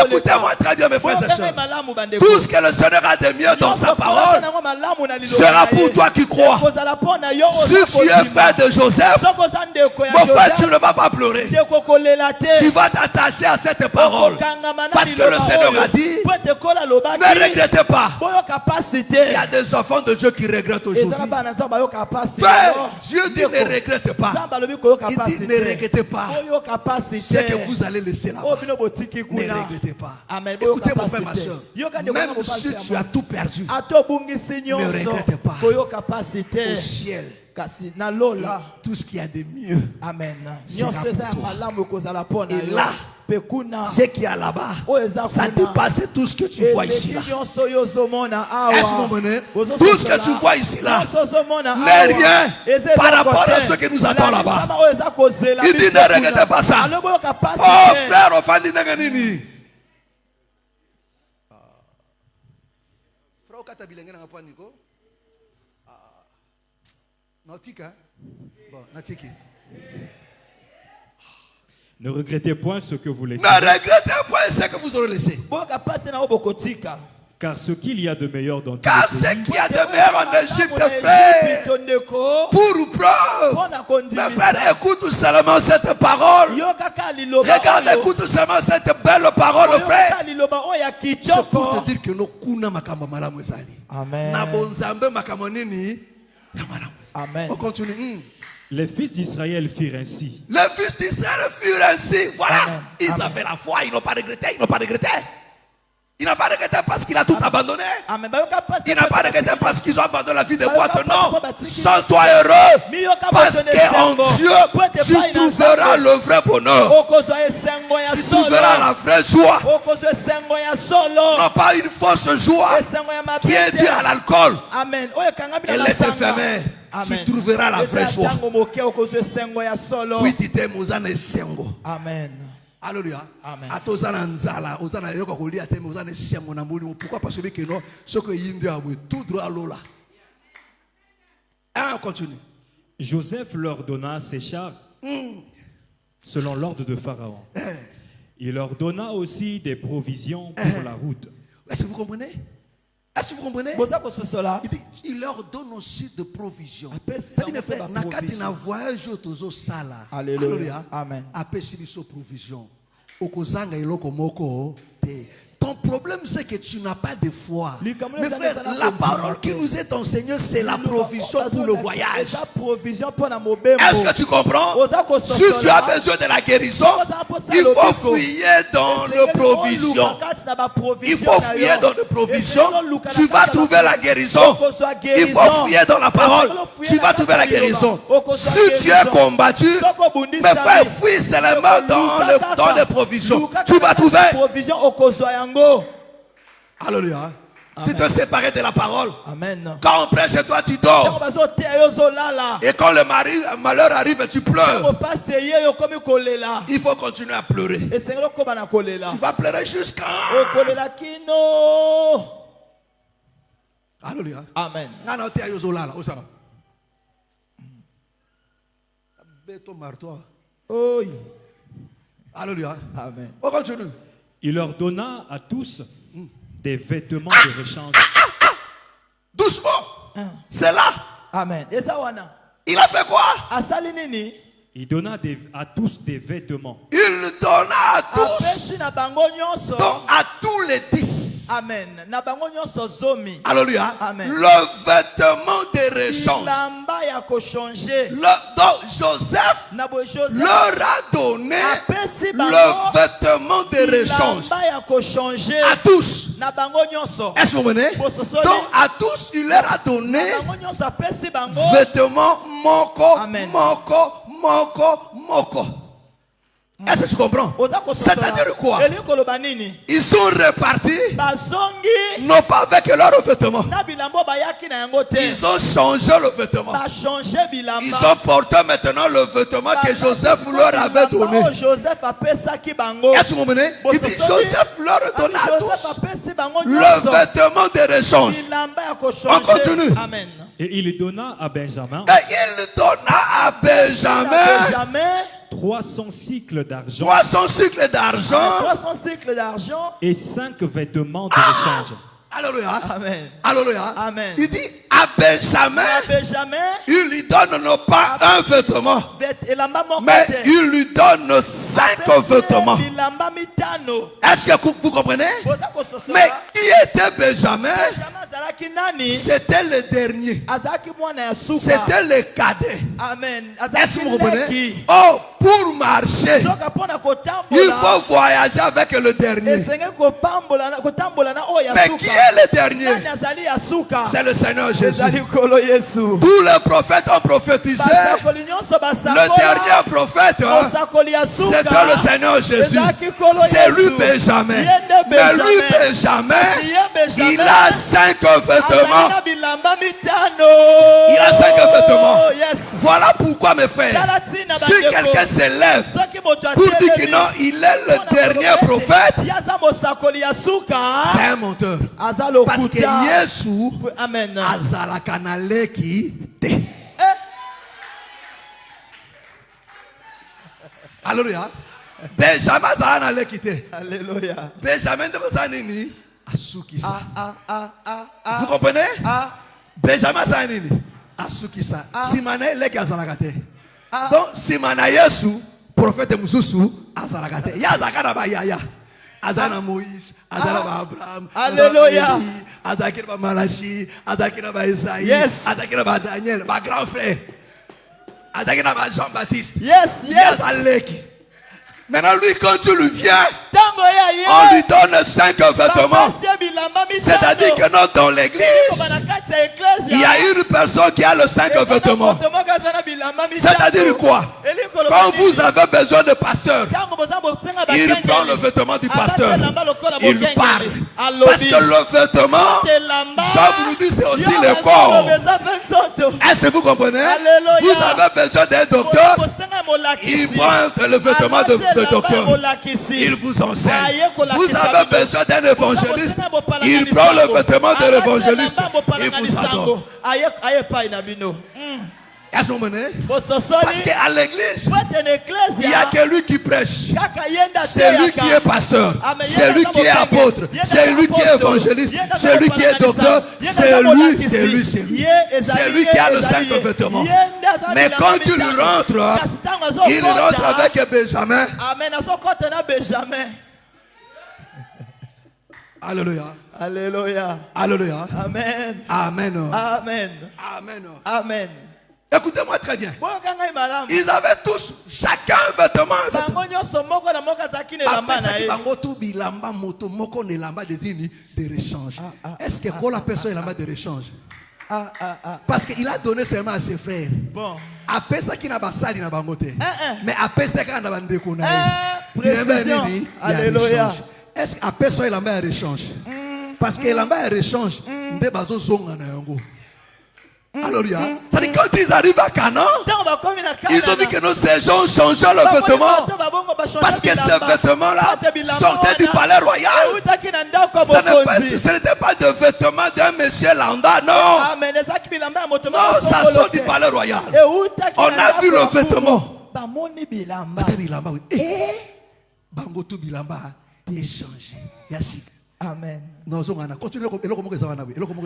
Écoutez-moi très bien mes frères et sœurs. Tout ce que le Seigneur a de mieux dans sa parole sera pour toi qui crois. Si tu es frère de Joseph, mon frère, tu ne vas pas pleurer. Tu vas t'attacher à cette parole. Parce que le Seigneur a dit, ne regrettez pas. Il y a des enfants de Dieu qui regrettent aujourd'hui. Dieu dit ne regrette pas. Il dit ne regrettez pas. Ce que vous allez laisser là-bas. Ne regrettez pas. Écoutez mon frère, ma soeur. Même si tu as tout perdu, ne regrette pas. Au ciel, tout ce qu'il y a de mieux sera pour toi. Et là, ce qu'il y a là-bas, ça dépasse tout ce que tu vois ici là. Est-ce que vous comprenez? Tout ce que tu vois ici là n'est rien par rapport à ce que nous attend là-bas. Il dit ne regrettez pas ça. Oh frère, enfin dit nini. Ne regrettez point ce que vous laissez. Ne regrettez point ce que vous aurez laissé. Car ce qu'il y a de meilleur dans tout car ce qu'il y a de meilleur en Égypte, frère, pour preuve, mes frères, écoute seulement cette parole. Regarde, écoute seulement cette belle parole, frère. C'est pour te dire que nous kuna makambo malamu ezali. Amen. Na bonzambe makambo nini? Amen. On continue. Les fils d'Israël firent ainsi. Les fils d'Israël furent ainsi. Voilà. Amen. Ils Amen. avaient la foi. Ils n'ont pas regretté. Ils n'ont pas regretté. Il n'a pas regretté parce qu'il a tout abandonné. Amen. Il n'a pas regretté parce qu'ils ont abandonné la vie de boîte. Non. Sens-toi heureux. Parce qu'en Dieu, tu trouveras le vrai bonheur. Tu trouveras la vraie joie. Non pas une fausse joie qui est due à l'alcool et les éphémères. Tu trouveras la vraie joie. Oui, tu t'es Mouzane Sengo. Amen. Alléluia. Amen. Pourquoi? Parce que non, ce que Yindi a tout droit à l'Ola. On continue. Joseph leur donna ses chars selon l'ordre de Pharaon. Il leur donna aussi des provisions pour la route. Est-ce que vous comprenez? Est-ce que vous comprenez? Il leur donne aussi des provisions. C'est-à-dire, mes frères, nakati na voyage tozo sala. Alléluia. Amen. Apesi biso provision. Okozanga iloko moko te. Ton problème, c'est que tu n'as pas de foi. Mes frères, la parole qui nous est enseignée, c'est la provision pour le voyage. Est-ce que tu comprends? Si tu as besoin de la guérison, il faut fouiller dans le provision. Il faut fouiller dans le provision. Tu vas trouver la guérison. Il faut fouiller dans la parole. Tu vas trouver la guérison. Si tu es combattu, mes frères, fouille seulement dans les provisions. Tu vas trouver. Alléluia. Tu te séparais de la parole. Amen. Quand on prêche chez toi, tu dors. Et quand le malheur arrive, tu pleures. Il faut continuer à pleurer. Tu vas pleurer jusqu'à... Alléluia. Amen. Alléluia. Amen. On continue. Il leur donna à tous des vêtements de rechange. Doucement. C'est là. Amen. Il a fait quoi? Il donna à tous des vêtements. Il donna à tous. Donc à tous les 10. Amen. Alléluia. Amen. Le vêtement de rechange. Donc Joseph leur a donné le vêtement de rechange. À tous. Est-ce que vous comprenez? Donc à tous, il leur a donné vêtements moko. Est-ce que tu comprends? C'est-à-dire quoi? Ils sont repartis, non pas avec leurs vêtements. Ils ont changé le vêtement. Ils ont porté maintenant le vêtement que Joseph leur avait donné. Est-ce que vous comprenez? Il dit Joseph leur donna à tous le vêtement de rechange. On continue. Amen. Et il donna à Benjamin. Et il donna à Benjamin 300 cycles d'argent. 300 cycles d'argent. Et 5 vêtements de rechange. Alléluia. Amen. Alléluia. Amen. Il dit à Benjamin, il lui donne non pas un vêtement, mais il lui donne 5 vêtements. Est-ce que vous comprenez? Mais qui était Benjamin? C'était le dernier. C'était le cadet. Est-ce que vous comprenez? Oh, pour marcher, il faut voyager avec le dernier. Mais qui est le dernier? C'est le Seigneur Jésus. Tous les prophètes ont prophétisé. Le dernier prophète, c'était le Seigneur Jésus. C'est lui Benjamin. Mais lui Benjamin, il a 5 vêtements. Il a 5 vêtements. Voilà pourquoi, mes frères, si quelqu'un s'élève pour dire que non, il est le dernier prophète, c'est un menteur. Parce que Yesu azalaka na leki te. Alléluia. Benjamin azalaka na leki te. Alléluia. Benjamin de Bazanini asukisa. Vous comprenez? Benjamin azanini asukisa. Simane leki azalaka te. Donc simana Yesu prophète mususu azalaka te. Ya azalaka ba yaya. Azana Moïse, Azana Abraham, Alléluia. Azakira Malachi, Azakira Isaïe, Azakira Daniel, ma grand frère. Jean-Baptiste. Yes. Maintenant, lui, quand tu lui viens, on lui donne 5 vêtements. C'est-à-dire que dans l'église, il y a une personne qui a le 5 vêtements. C'est-à-dire quoi? Quand vous avez besoin de pasteur, il prend le vêtement du pasteur. Il parle. Parce que le vêtement, ça vous dit, c'est aussi le corps. Est-ce que vous comprenez? Vous avez besoin d'un docteur. Il prend le vêtement de docteur. Il vous enseigne. Vous avez besoin d'un évangéliste. Il prend le vêtement de l'évangéliste. Il vous adore. Est-ce que vous comprenez? Parce qu'à l'église, il n'y a que lui qui prêche. C'est lui qui est pasteur. C'est lui qui est apôtre. C'est lui qui est évangéliste. C'est lui qui est docteur. C'est lui. C'est lui qui a le 5 vêtements. Mais quand tu lui rentres, il rentre avec Benjamin. Alléluia. Alléluia. Alléluia. Amen. Amen. Amen. Amen. Amen. Écoutez-moi très bien. Ils avaient tous chacun un vêtement. Est-ce que quand la personne est de rechange? Parce qu'il a donné seulement à ses frères. Bon. Après ça qui n'a pas ça, il n'a pas monté. Mais après ça qu'il n'a pas déconné. Alléluia. Est-ce qu'après ça il a mis un rechange? Parce qu'il a mis un rechange. Alléluia. C'est-à-dire quand ils arrivent à Canaan, ils ont vu que nos gens ont changé leurs vêtements. Parce que ces vêtements-là sortaient du palais royal. Ce n'était pas de vêtements d'un monsieur lambda, non. Non, ça sort du palais royal. On a vu le vêtement. Amen.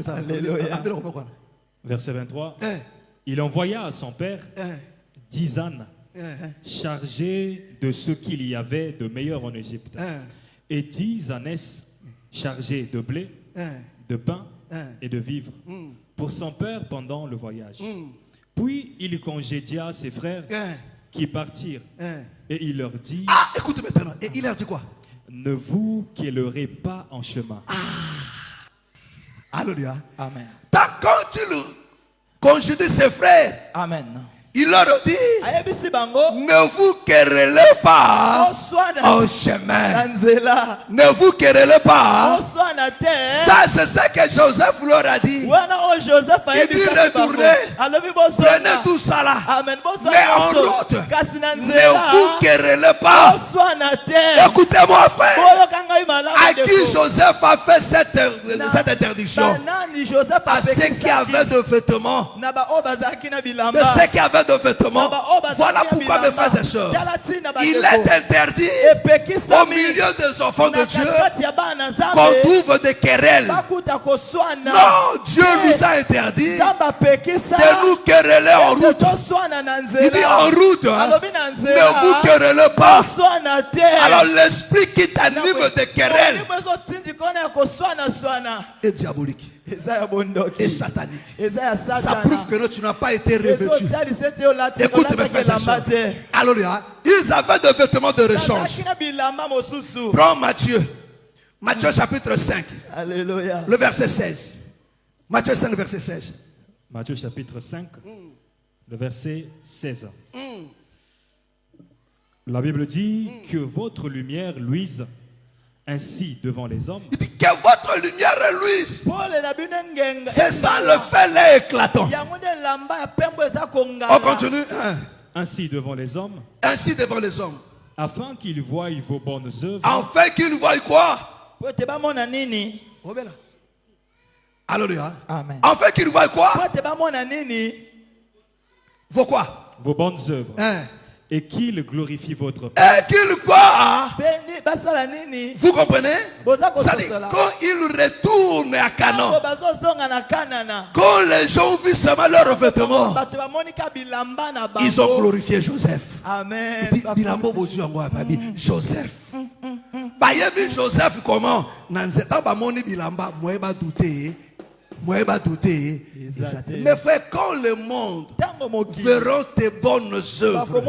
Alléluia. Verset 23. Il envoya à son père 10 ânes chargés de ce qu'il y avait de meilleur en Égypte et 10 ânesses chargées de blé, de pain et de vivres pour son père pendant le voyage. Puis il congédia ses frères qui partirent et il leur dit: écoutez maintenant. Et il leur dit quoi? Ne vous quélerez pas en chemin. Alléluia. Amen. Quand tu le congédies ses frères, amen. Il leur dit: ne vous querellez pas en chemin. Ne vous querellez pas. Ça, c'est ce que Joseph leur a dit. Il dit: retournez, prenez tout ça là. Mais en route, ne vous querellez pas. Écoutez-moi, frère. À qui Joseph a fait cette interdiction? À ceux qui avaient de vêtements. De ceux qui avaient de vêtements. Voilà pourquoi, mes frères et sœurs, il est interdit au milieu des enfants de Dieu qu'on trouve des querelles. Non, Dieu nous a interdit de nous quereller en route. Il dit en route, ne vous querellez pas. Alors l'esprit qui t'anime de querelle est diabolique et satanique. Ça prouve que tu n'as pas été revêtu. Écoute mes frères et sœurs. Alléluia. Ils avaient des vêtements de rechange. Prends Matthieu. Matthieu chapitre 5. Alléluia. Le verset 16. Matthieu 5, le verset 16. Matthieu chapitre 5, le verset 16. La Bible dit que votre lumière luise ainsi devant les hommes. Il dit que votre lumière luise. C'est ça le fait là éclatant. On continue. Ainsi devant les hommes. Ainsi devant les hommes. Afin qu'ils voient vos bonnes œuvres. Afin qu'ils voient quoi? Alléluia. Amen. Afin qu'ils voient quoi? Vos quoi? Vos bonnes œuvres. Et qu'il glorifie votre Père. Et qu'il quoi? Vous comprenez? Ça dit, quand ils retournent à Canaan, quand les gens ont vu seulement leurs vêtements, ils ont glorifié Joseph. Amen. Joseph. Joseph comment? Moi, je douter. Mais frère, quand le monde verront tes bonnes œuvres,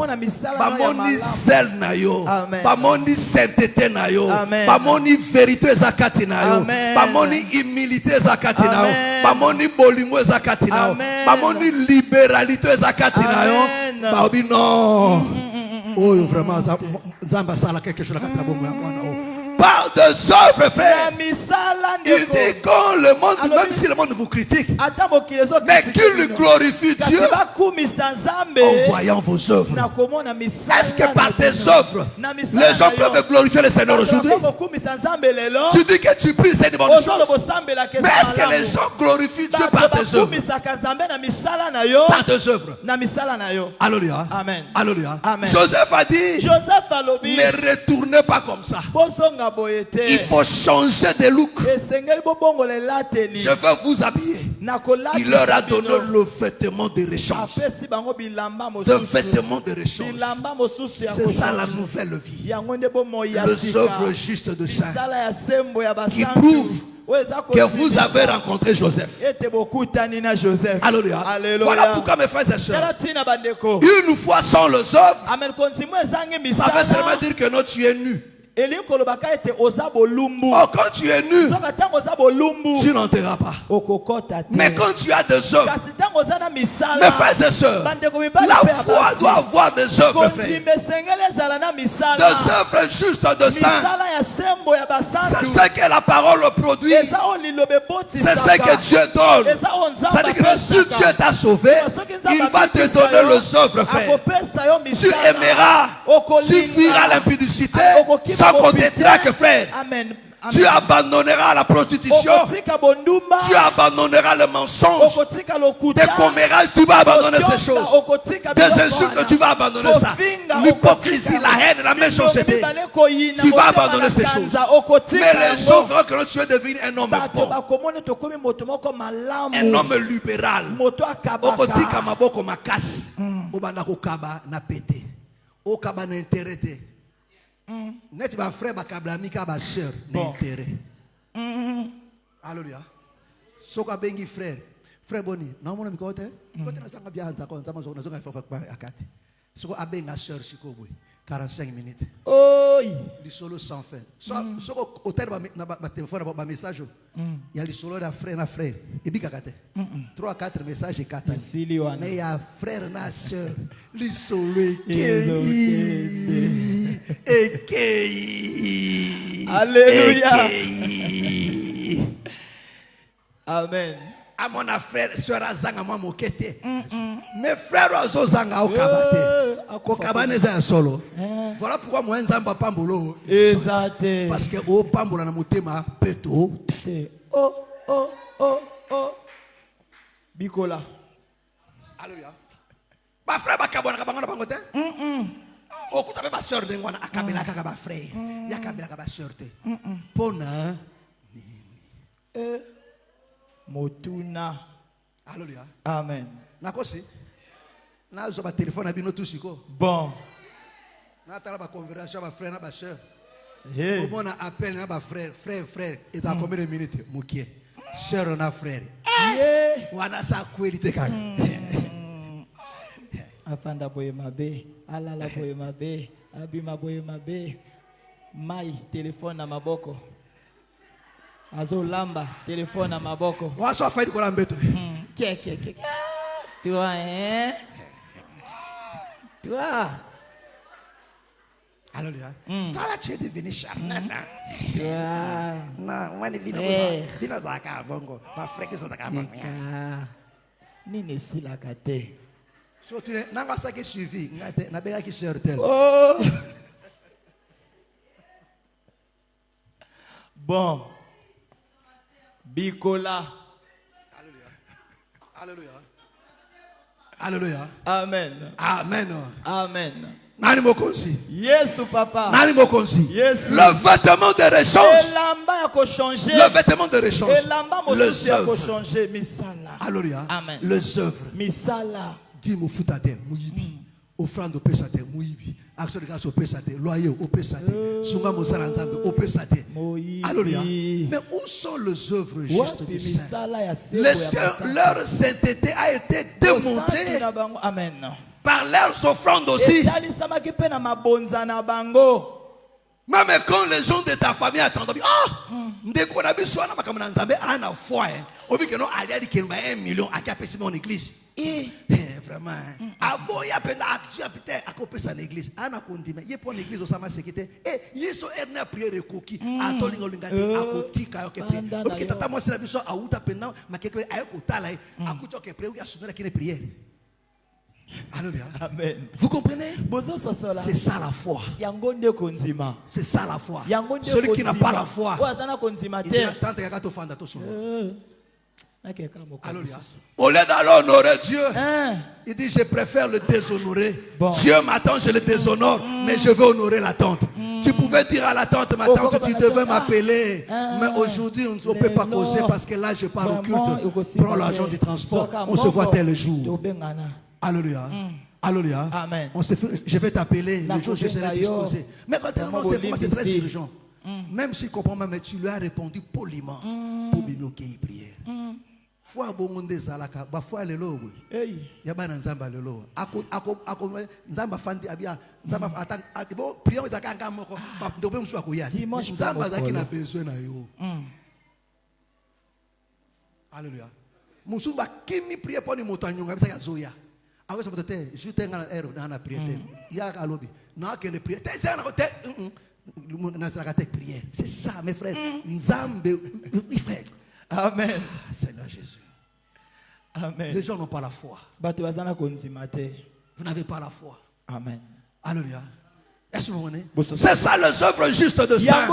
bamoni zèle na yo, bamoni sainteté na yo, bamoni vérité zakati na yo, bamoni humilité zakati na yo, bamoni bolingo zakati na yo, bamoni libéralité zakati na yo, baobi non. Oh vraiment, Zamba sala quelque chose la katabo moi. Par des œuvres, frère. Il dit quand le monde, même si le monde vous critique, mais qu'il glorifie Dieu en voyant vos œuvres. Est-ce que par tes œuvres, les gens peuvent glorifier le Seigneur aujourd'hui? Tu dis que tu pries, c'est une bonne chose. Mais est-ce que les gens glorifient Dieu par tes œuvres? Par tes œuvres. Alléluia. Amen. Alléluia. Amen. Joseph a dit, ne retournez pas comme ça. Il faut changer de look. Je veux vous habiller. Il leur a donné le vêtement de rechange. Le vêtement de rechange. C'est ça la nouvelle vie. Les œuvres justes de saint qui prouvent que vous avez rencontré Joseph. Alléluia. Voilà pourquoi mes frères et sœurs, une fois sans les œuvres, ça veut seulement dire que non, tu es nu. Oh, quand tu es nu, tu n'enterras pas. Mais quand tu as des œuvres, mes frères et sœurs, la foi doit avoir des œuvres, frère. Des œuvres justes de saint. C'est ce que la parole produit. C'est ce que Dieu donne. C'est-à-dire que si Dieu t'a sauvé, il va te donner les œuvres, frère. Tu aimeras, tu fuiras l'impudicité. Sans compter traque, frère. Amen. Tu abandonneras la prostitution. Tu abandonneras le mensonge. Des commérages, tu vas abandonner ces choses. Des insultes, tu vas abandonner ça. L'hypocrisie, la haine, la méchanceté, tu vas abandonner ces choses. Mais les gens verront que tu es devenu un homme bon, un homme libéral. Okotika maboko makasi, obanda kokaba na pété, okaba na intérêt. Net ba frère ba kablami ka ba sœur d'intérêt. Alléluia. Soka bengi frère. Frère boni, na mona mikote? Kote na sanga bia nzako nzama zo na zonga fa kwa akati. Soko abenga sœur sikobwe 45 minutes. Oi, Li solo sans fin. Soko hôtel ba téléphone ba message. Il y a li solo da frère na frère. Et bi kakate. 3 4 messages et 4. Mais il y a frère na sœur. Li solo Alléluia. Amen. À mon affaire, sœur Azanga moi mokete. Mes frères ozo zanga au kabate. Ko kabane za solo. Voilà pourquoi moi nzamba pambolo. Exact. Parce que au pambola na motema peto. Oh. Bikola. Alléluia. Ba frère ba kabona kabanga bangote. Okuta ba sœur de ngwana akabela kaka ba frère. Ya kabela kaka ba sœur te. Pona. Motuna. Alléluia. Amen. Nakosi. Na zo ba téléphone abino tusiko. Bon. Na tala ba conversation ba frère na ba sœur. Hey. Au mon appel na ba frère, et dans combien de minutes Moukié. Sœur na frère. Wana sa kweli te kaka. Afanda boye mabe, alala boye mabe, abima boye mabe. Mai téléphone na maboko. Azo lamba téléphone na maboko. Wa so fa ko lambeto. Ke. Toi hein? Toi. Alléluia. Kala tu es devenu charnel. Toi. Non, on est vino za ka bongo. Ba frère qui sont ka bongo. Nini sila kate. So tu n'as pas ça qui suivi, na bela qui sœur tel. Oh. Bon. Bikola. Alléluia. Amen. Amen. Nani mokonzi. Yesu papa. Nani mokonzi. Yesu. Le vêtement de rechange. Le vêtement de rechange. Les œuvres. Alléluia. Amen. Les œuvres. Misala. Dis mufutade muyibi. offrande au pesate muibi action de grâce au pesate loyer au pesate sunga mosala nzambe au pesate. Alléluia. Mais où sont les œuvres justes de saints? Leur sainteté a été démontrée par leurs offrandes aussi. Même quand les gens de ta famille attendent, ndeko na biso na makamana nzambe ana foi obi que non ali ki 1 million a kapesi mon église. Vraiment aboya penda action pete akopesa na église ana kondima ye pour l'église osama sekete yeso erna prière koki atolinga lingate akotika yo kepe obi tata mo sela biso auta penda makeke ayekotala akuto ke prière ya sunela kine prière. Alléluia. Amen. Vous comprenez? C'est ça la foi. C'est ça la foi. Celui qui n'a pas la foi, il attend que tu fasses ton solo. Alléluia. Au lieu d'aller honorer Dieu, il dit je préfère le déshonorer. Dieu m'attend, je le déshonore, mais je veux honorer la tante. Tu pouvais dire à la tante, ma tante, tu devais m'appeler. Mais aujourd'hui, on ne peut pas causer parce que là, je pars au culte. Prends l'argent du transport. On se voit tel jour. Alléluia. Alléluia. Amen. Je vais t'appeler le jour où je serai disposé. Mais quand c'est très urgent. Même s'il comprend pas, mais tu lui as répondu poliment pour bien qu'il prière. Foi bongonde zalaka ba foi lelo oui. Ya bana nzamba lelo. Ako nzamba fandi abia nzamba atan bo prière zakanga moko ba ndobe msu akoya. Nzamba zaki na besoin na yo. Alléluia. Musumba kimi prière pour ni motanyonga bisa ya zoya. Awe so peut-être juste ngana ero na prière. Ya alobi. Na que le prière. Te ça na te prière. C'est ça mes frères. Nzambe frère. Amen. Seigneur Jésus. Amen. Les gens n'ont pas la foi. Vous n'avez pas la foi. Amen. Alléluia. Est-ce que vous comprenez? C'est ça les œuvres justes de saints.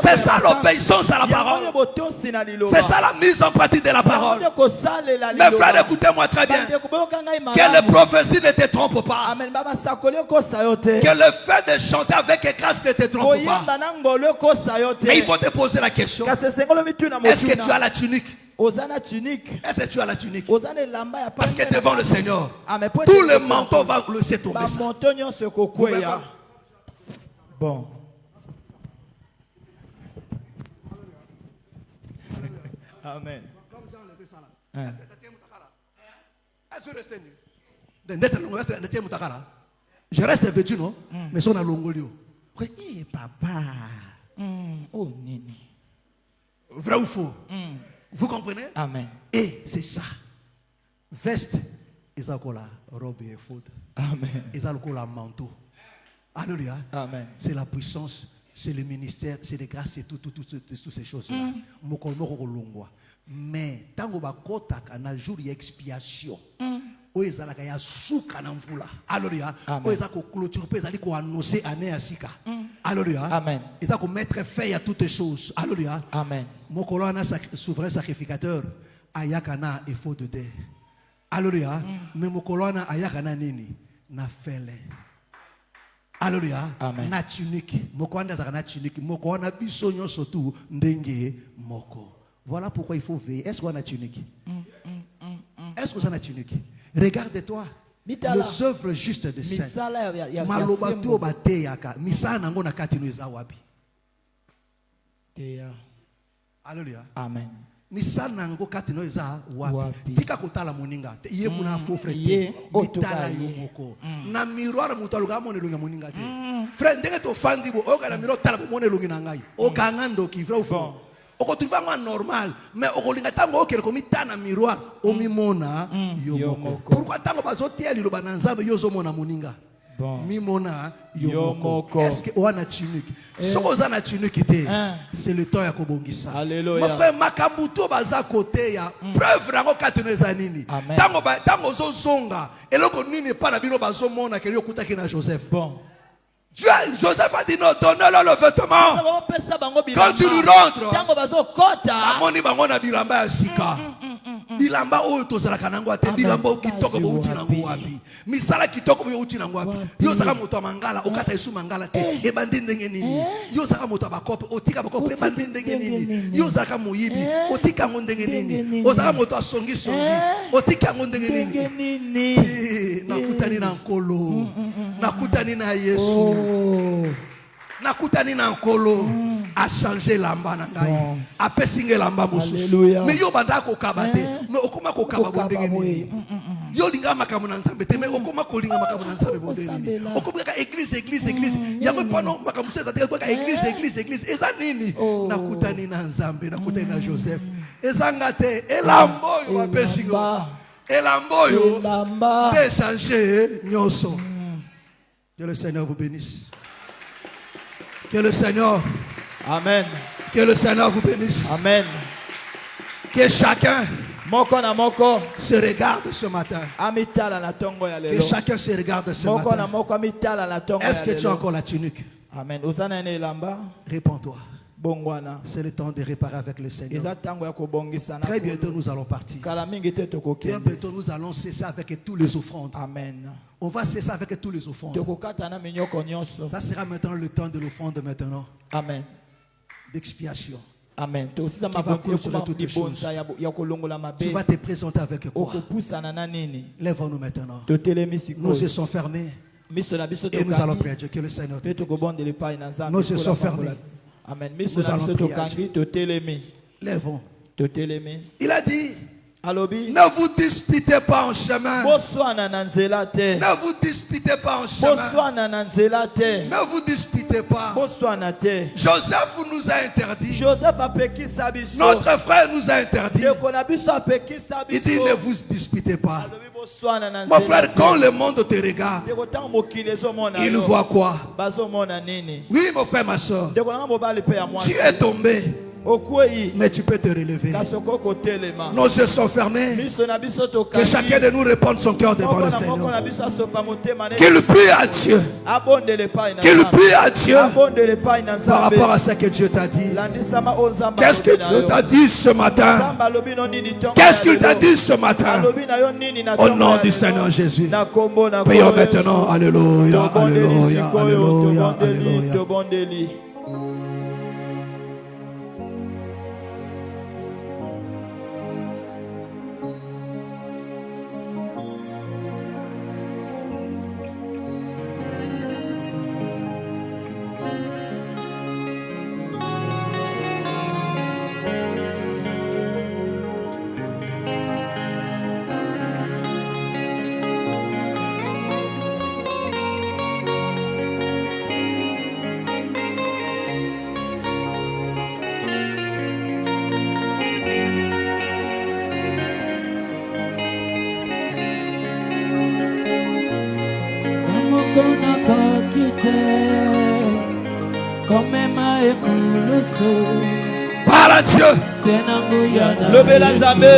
C'est ça l'obéissance à la parole. C'est ça la mise en pratique de la parole. Mes frères, écoutez-moi très bien. Que les prophéties ne te trompent pas. Que le fait de chanter avec grâce ne te trompe pas. Mais il faut te poser la question. Est-ce que tu as la tunique? Est-ce que tu as la tunique? Parce que devant le Seigneur, tout le manteau va le laisser tomber. Bon. Amen. Je reste vêtu, non? Mais son à l'ongolio. Oui, papa. Oh, nini. Vrai ou faux? Vous comprenez? Amen. Et c'est ça. Veste, ils ont la robe et faute. Amen. Ils ont la manteau. Alléluia. Amen. C'est la puissance, c'est le ministère, c'est les grâces, c'est toutes ces choses-là. Mais tant qu'on va kotaka na jour d'expiation, oezalaka ya suka na mvula. Alléluia. Oezako clôture pe ezali ko annoncer année asika. Alléluia. Amen. Ezako mettre fin à toutes choses. Alléluia. Amen. Mokolo na souverain sacrificateur ayakana et faux de terre. Alléluia. Mais mokolo na ayakana nini na fele. Alléluia. Amen. Na tunique. Moko anda zaka na tunique. Moko na biso nyonso tu ndenge moko. Voilà pourquoi il faut veiller. Est-ce qu'on a la tunique? Est-ce qu'on a la tunique? Regarde-toi. Les œuvres justes de saints. Malobatu bateyaka. Misa nango na katino eza wapi? Alléluia. Amen. Misa nango katino eza wapi? Tika kotala moninga. Iye muna faux frère. Mitala yomoko. Na miroir mutaluga mone lunga moninga te. Frère ndenge to fandi bo oka na miroir tala mone lunga na ngai. Oka ngando ki vrai ou faux? Oko tu vas normal, mais oko linga tango okele komi tana miroir omimona yomoko. Pourquoi tango bazotia liloba na nzambe yozo mona moninga? Mimona yomoko. Est-ce que on a tunique? Soko za na tunique te. C'est le temps ya kobongisa. Alléluia. Mon frère makambuto baza côté ya preuve rango kateneza nini. Tango zo zonga eloko nini pa na bino bazo mona ke yokuta ki na Joseph. Bon. Joseph a dit non, donnez-leur le vêtement. Quand tu lui rentres, amoni bango na bilamba ya sika. Bilamba oyo tozalaka nango ate bilamba okitoko bo uti nango wapi. Misala kitoko bo uti nango wapi. Yo zaka moto mangala okata esu mangala te. E bandi ndenge nini. Yo zaka moto bakope otika bakope e bandi ndenge nini. Yo zaka moyibi otika ngo ndenge nini. O zaka moto asongi songi otika ngo ndenge nini. nakutani na nkolo. Nakutani na Yesu. Nakutani na nkolo. A changé lamba na ngai. A pesinge lamba mosusu. Mais yo banda ko kabate. Mais okoma ko kababo ndenge. Yo linga makamu na nzambe te. Mais okoma ko linga makamu na nzambe bondeni. Okoma ka église. Yango pano makamu seza te ka église. Eza nini? Nakutani na nzambe, nakutani na Joseph. Eza ngate elambo yo a pesingo. Elambo yo de changer nyonso. Que le Seigneur vous bénisse. Que le Seigneur. Amen. Que le Seigneur vous bénisse. Amen. Que chacun se regarde ce matin. Que chacun se regarde ce matin. Est-ce que tu as encore la tunique? Amen. Réponds-toi. C'est le temps de réparer avec le Seigneur. Très bientôt nous allons partir. Très bientôt nous allons cesser avec tous les offrandes. Amen. On va cesser avec tous les offrandes. Ça sera maintenant le temps de l'offrande maintenant. Amen. D'expiation. Amen. Tu vas clôturer toutes les choses. Tu vas te présenter avec quoi? Lève-nous maintenant. Nos yeux sont fermés. Et nous allons prier Dieu. Que le Seigneur. Nos yeux sont fermés. Amen. Nous allons prier Dieu. Lèvons. Il a dit, ne vous disputez pas en chemin. Ne vous disputez pas en chemin. Ne vous disputez pas. Joseph nous a interdit. Notre frère nous a interdit. Il dit, ne vous disputez pas. Mon frère, quand le monde te regarde, il voit quoi? Oui, mon frère, ma soeur, tu es tombé, mais tu peux te relever. Nos yeux sont fermés. Que chacun de nous réponde son cœur devant le Seigneur. Qu'il prie à Dieu. Qu'il prie à Dieu par rapport à ce que Dieu t'a dit. Qu'est-ce que Dieu t'a dit ce matin? Qu'est-ce qu'il t'a dit ce matin? Au nom du Seigneur Jésus. Prions maintenant. Alléluia, alléluia, alléluia, alléluia. Par à Dieu. Le Belazambe.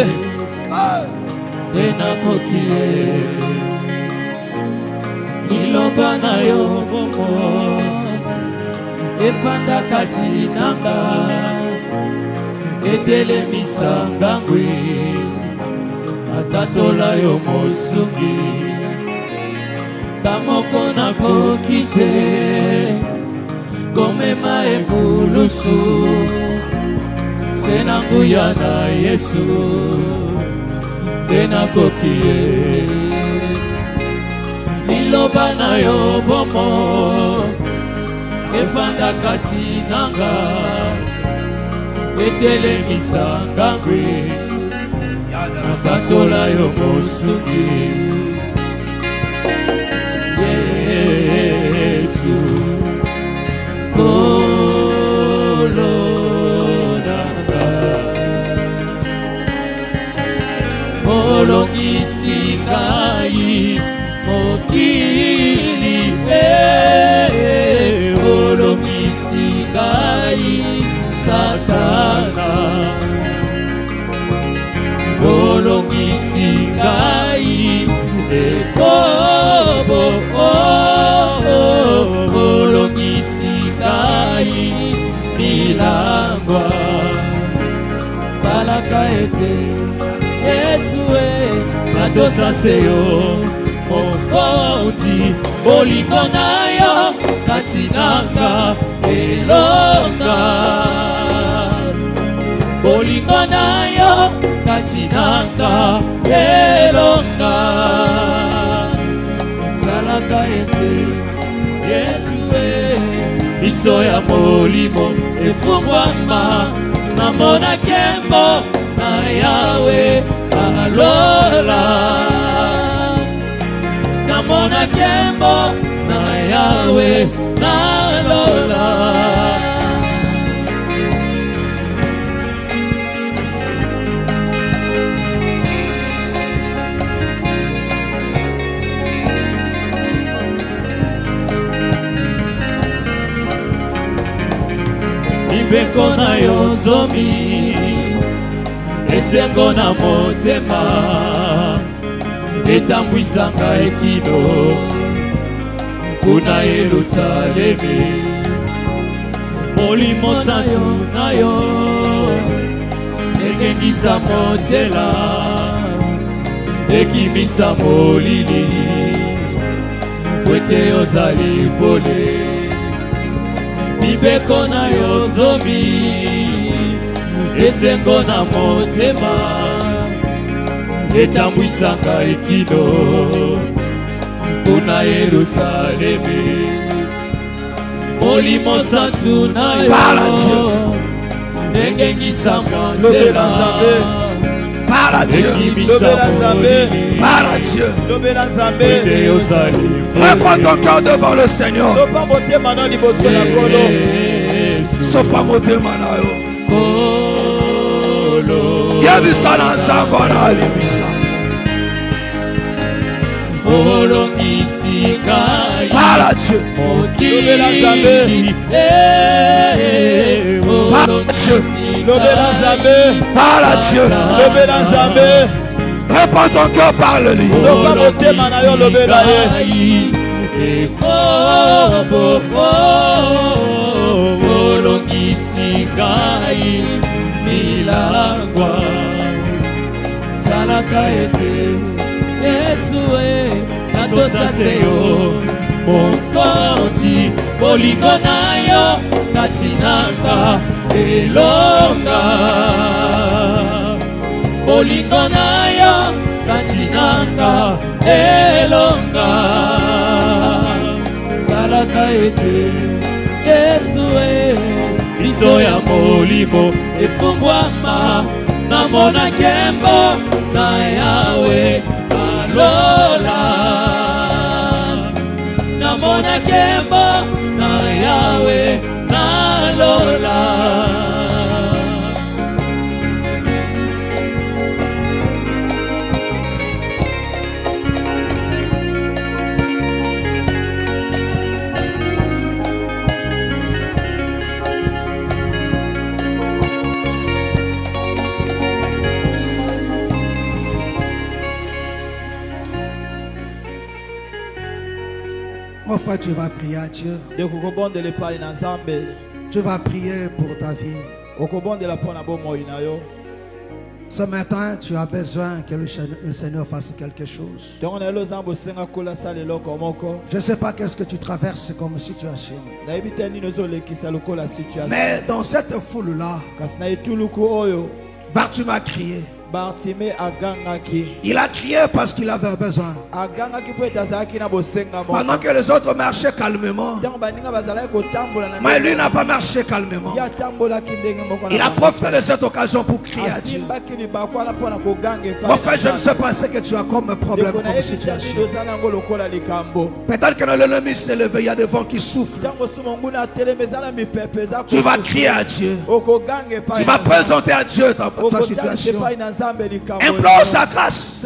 Ilobana yo momo efanda kati nanga etele misanga ngwi atatola yo mosungi tamoko na kokite komema ebulusu senanguya na Yesu tena kokie liloba na yo bomo efanda kati nanga etelemisa ngangwi atatola yo mosungi Yesu olongisi ngai mokili olongisi ngai satana olongisi ngai ekobo olongisi ngai milangwa salaka ete Yesue natosa seyo mokonzi bolingo na yo kati nanga elonga bolingo na yo kati nanga elonga miso ya molimo efungwama namona kembo na Yawe alola namona kembo na Yawe alola Beko na yo zomi esengo na motema etambwisanga ekino kuna Yerusalemi molimo santu na yo ekengisa motela ekimisa molili kwete ozali pole Bibeko na yo zomi esengo na motema etambwisanga ekino kuna Yerusalemi molimo santu na yo engengisa motema Par à Dieu. Par à Dieu. Réponds ton cœur devant le Seigneur. Sopa motema na yo. Yebisa na nzambe na libisa. Par à Dieu. Par à Dieu. Réponds ton cœur, parle-lui. Mokonzi bolingo na yo katinaka elonga bolingo na yo katinaka elonga salaka ete Yesu miso ya molimo efungwama namona kembo na Yawe alola Namona kembo na Yawe alola Mon frère, tu vas prier à Dieu. Tu vas prier pour ta vie. Ce matin, tu as besoin que le Seigneur fasse quelque chose. Je ne sais pas qu'est-ce que tu traverses comme situation. Mais dans cette foule-là, Bartimée a crié. Il a crié parce qu'il avait besoin. Pendant que les autres marchaient calmement, mais lui n'a pas marché calmement. Il a profité de cette occasion pour crier à Dieu. Mon frère, je ne sais pas ce que tu as comme problème, comme situation. Peut-être que l'ennemi s'est levé, il y a des vents qui soufflent. Tu vas crier à Dieu. Tu vas présenter à Dieu ta situation. Implore sa grâce.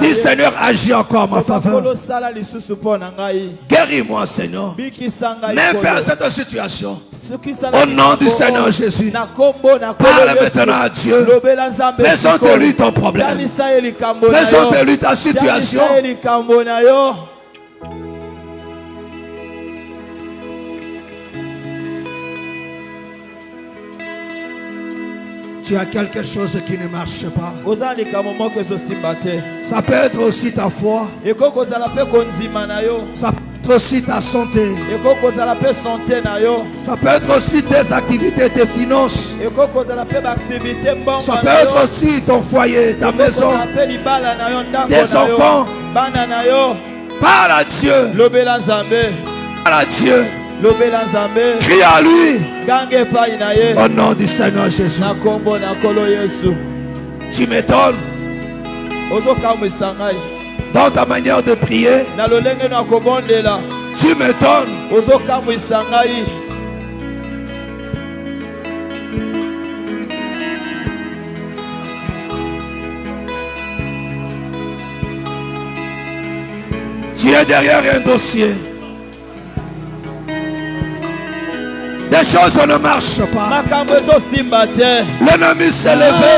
Dis Seigneur, agis encore en ma faveur. Guéris-moi Seigneur. Mets fin à cette situation. Au nom du Seigneur Jésus. Parle maintenant à Dieu. Présente-lui ton problème. Présente-lui ta situation. Tu as quelque chose qui ne marche pas. Ça peut être aussi ta foi. Ça peut être aussi ta santé. Ça peut être aussi tes activités, tes finances. Ça peut être aussi ton foyer, ta maison, tes enfants. Parle à Dieu. Parle à Dieu. Crie à lui. Au nom du Seigneur Jésus. Tu m'étonnes. Dans ta manière de prier. Tu m'étonnes. Tu es derrière un dossier. Des choses ne marchent pas. L'ennemi s'est levé.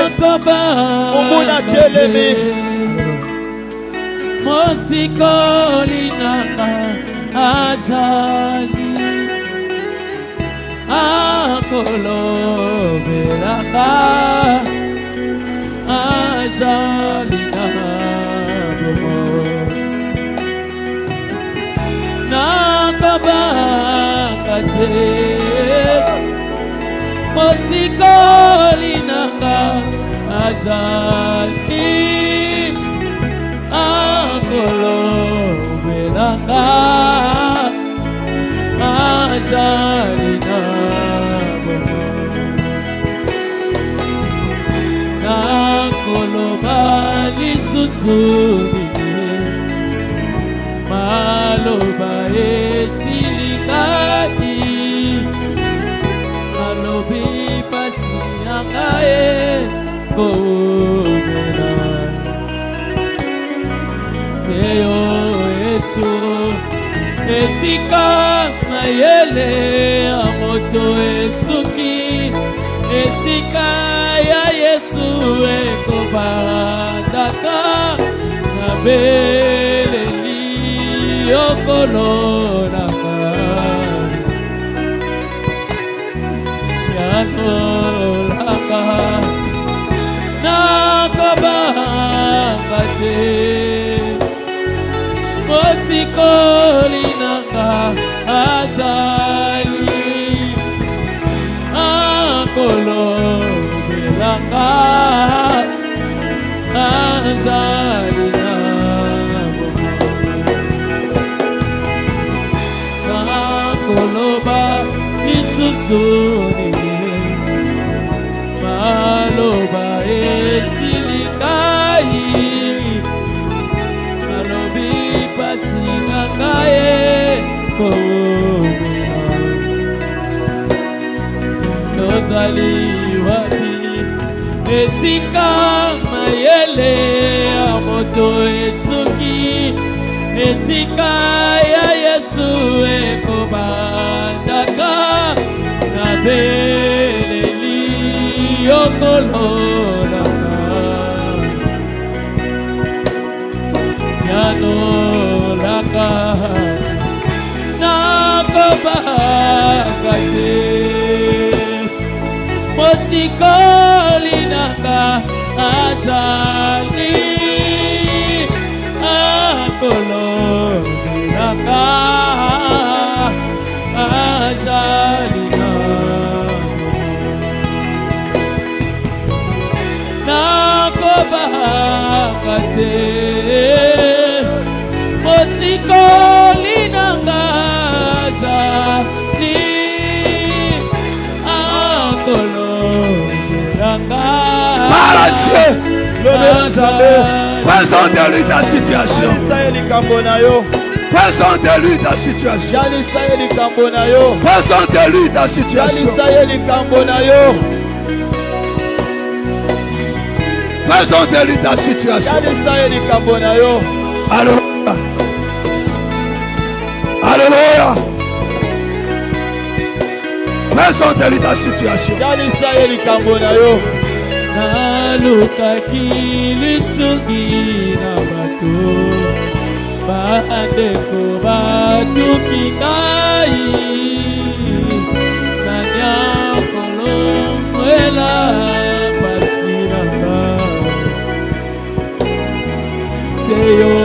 Mosikoli nanga ajali akolo belanga ajali na kolo bali susuni maloba esilikaki malobi pasi angae komela seyo Yesu esika mayele amoto esuki esika ya Yesu ekobandaka na beleli okolonaka yanolaka nakobanga te mosikoli nanga azali akolobelanga azali nakoloba lisusuni maloba esilikai malobi pasi nakae komela nozali wapi esika mayele ya moto esuki esika ya Yesu ekobandaka na beleli okolonaka yanolaka nakobanga te mosikoli nanga azali akolonaka azali nakobanga te mosikoli nanga azali akolonaka. Parle à Dieu. Présente-lui ta situation. Présente-lui ta situation. Présente-lui ta situation. Présente-lui ta situation. Alléluia. Alléluia. Présente-lui ta situation. Nalukaki lisugi na bato bandeko batuki ngai nanyakolombela pasi na ngai seyo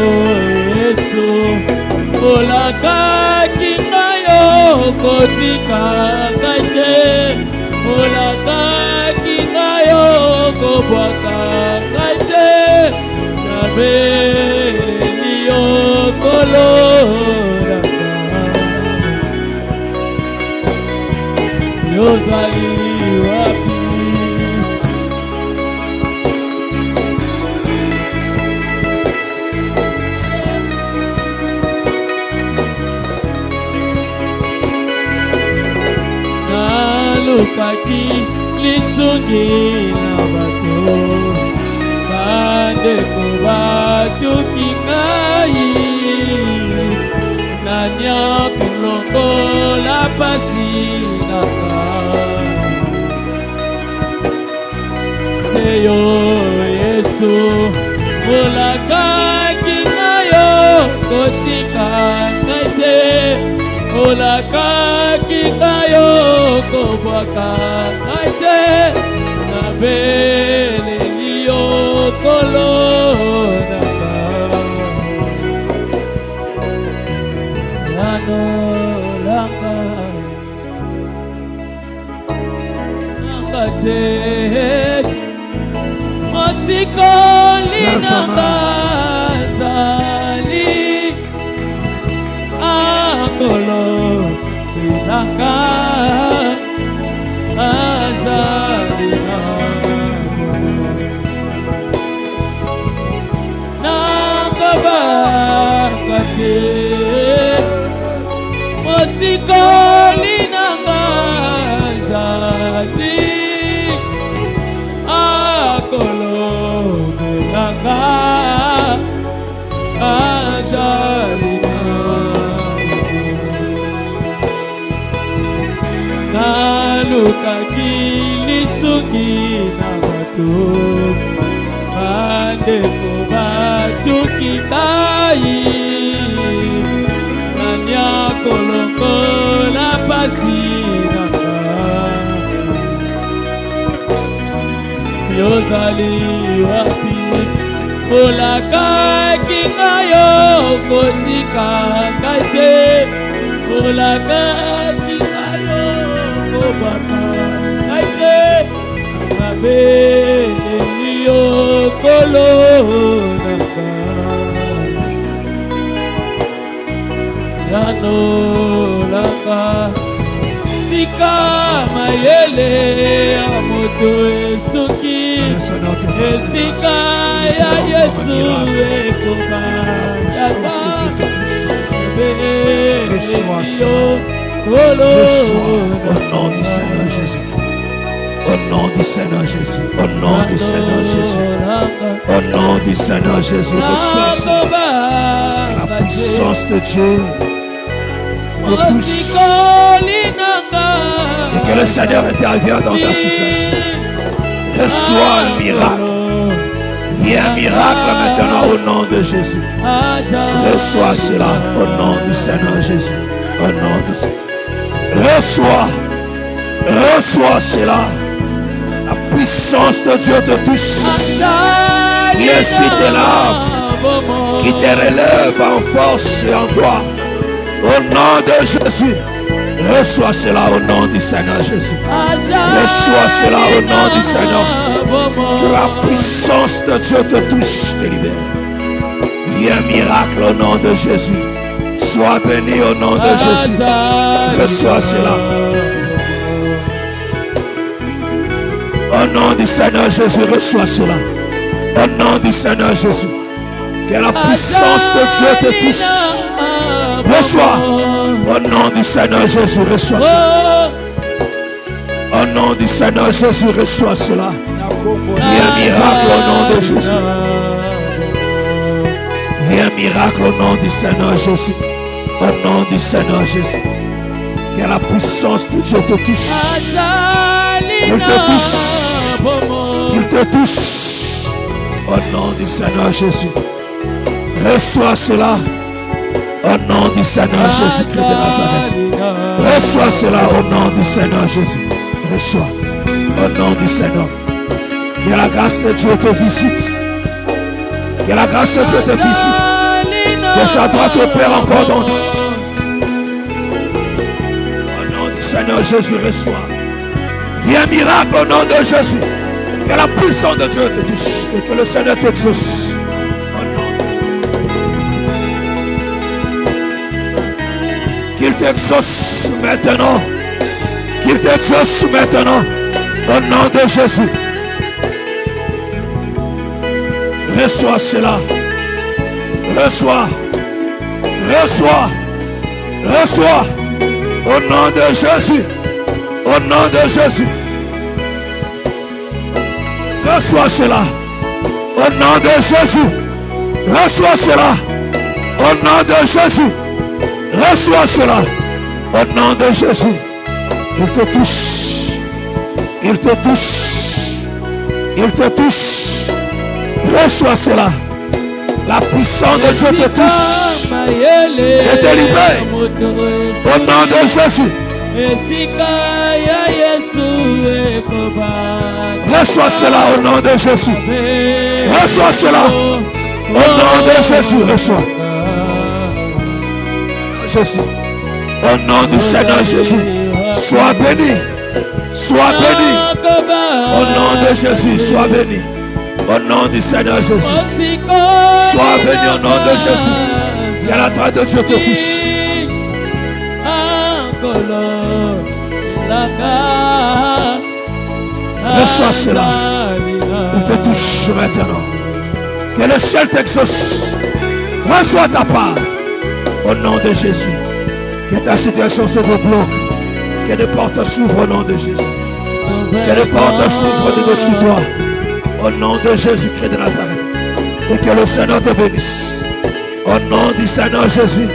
Yesu olakaki ngai okotika ngai te olakaki ngai okobwaka ngai te na beleli okolonaka yozali wapi? Nalukaki lisungi na bato, bandeko batuki ngai, nanya kolongola pasi na ngai. Seyo Yesu, olakaki ngayo kotika ngai te, olakaki ngayo kobwaka ngai te, nabeleli yo kolo na ngai. Yano langa nanga te, mosikoli nanga zali akolo nanga azali nanga bakate, mosikoli nanga zali akolo nanga azali nalukaki lisungi na bato, bandeko batuki ngai, nanya kolongola pasi na ngai. Yozali wapi? Olakaki ngayo kotika ngai te, olakaki ngayo kobwaka ngai te, nabeleli yo kolo na ngai. Yano langa tika mayele ya moto esuki, esika ya Yesu ekoma yaka, Au nom du Seigneur Jésus. Au nom du Seigneur Jésus. Au nom du Seigneur Jésus. Au nom du Seigneur Jésus. Reçois la puissance de Dieu te touche. Et que le Seigneur intervienne dans ta situation. Reçois un miracle. Viens un miracle maintenant au nom de Jésus. Reçois cela au nom du Seigneur Jésus. Au nom de Seigneur. Reçois cela. La puissance de Dieu te touche. Il incite l'âme qui te relève en force et en gloire. Au nom de Jésus. Reçois cela au nom du Seigneur Jésus. Reçois cela au nom du Seigneur. Que la puissance de Dieu te touche, te libère. Viens miracle au nom de Jésus. Sois béni au nom de Jésus. Reçois cela. Au nom du Seigneur Jésus, reçois cela. Au nom du Seigneur Jésus. Que la puissance de Dieu te touche. Reçois. Au nom du Seigneur Jésus, reçois cela. Au nom du Seigneur Jésus, reçois cela. Viens miracle au nom de Jésus. Viens miracle au nom du Seigneur Jésus. Au nom du Seigneur Jésus. Que la puissance de Dieu te touche. Il te touche. Il te touche. Au nom du Seigneur Jésus. Reçois cela. Au nom du Seigneur Jésus-Christ de Nazareth. Reçois cela au nom du Seigneur Jésus. Reçois. Au nom du Seigneur. Que la grâce de Dieu te visite. Que la grâce de Dieu te visite. Que sa droite opère encore dans nous. Au nom du Seigneur Jésus, reçois. Viens miracle au nom de Jésus. Que la puissance de Dieu te touche. Et que le Seigneur t'exauce. Qu'il t'exauce maintenant. qu'il t'exauce maintenant. Au nom de Jésus. Reçois cela. Reçois. Reçois. Reçois. Au nom de Jésus. Au nom de Jésus. Reçois cela. Au nom de Jésus. Reçois cela. Au nom de Jésus. Reçois cela. Au nom de Jésus. Il te touche. Il te touche. Il te touche. Reçois cela. La puissance de Dieu te touche. Et te libère. Au nom de Jésus. Reçois cela au nom de Jésus. Reçois cela. Au nom de Jésus. Reçois. Jésus. Au nom du Seigneur Jésus. Sois béni. Sois béni. Au nom de Jésus. Sois béni. Au nom du Seigneur Jésus. Sois béni au nom de Jésus. Que la grâce de Dieu te touche. Reçois cela. Il te touche maintenant. Que le ciel t'exauce. Reçois ta part. Au nom de Jésus. Que ta situation se débloque. Que les portes s'ouvrent au nom de Jésus. Que les portes s'ouvrent de dessus toi. Au nom de Jésus-Christ de Nazareth. Et que le Seigneur te bénisse. Au nom du Seigneur Jésus.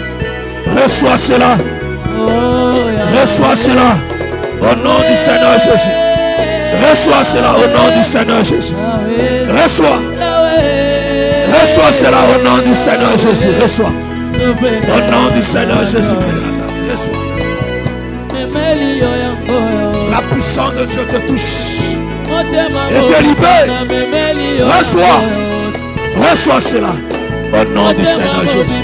Reçois cela. Reçois cela. Au nom du Seigneur Jésus. Reçois cela au nom du Seigneur Jésus. Reçois. Reçois cela au nom du Seigneur Jésus. Reçois. Au nom du Seigneur Jésus. Reçois. La puissance de Dieu te touche. Et te libère. Reçois. Reçois cela. Au nom du Seigneur Jésus.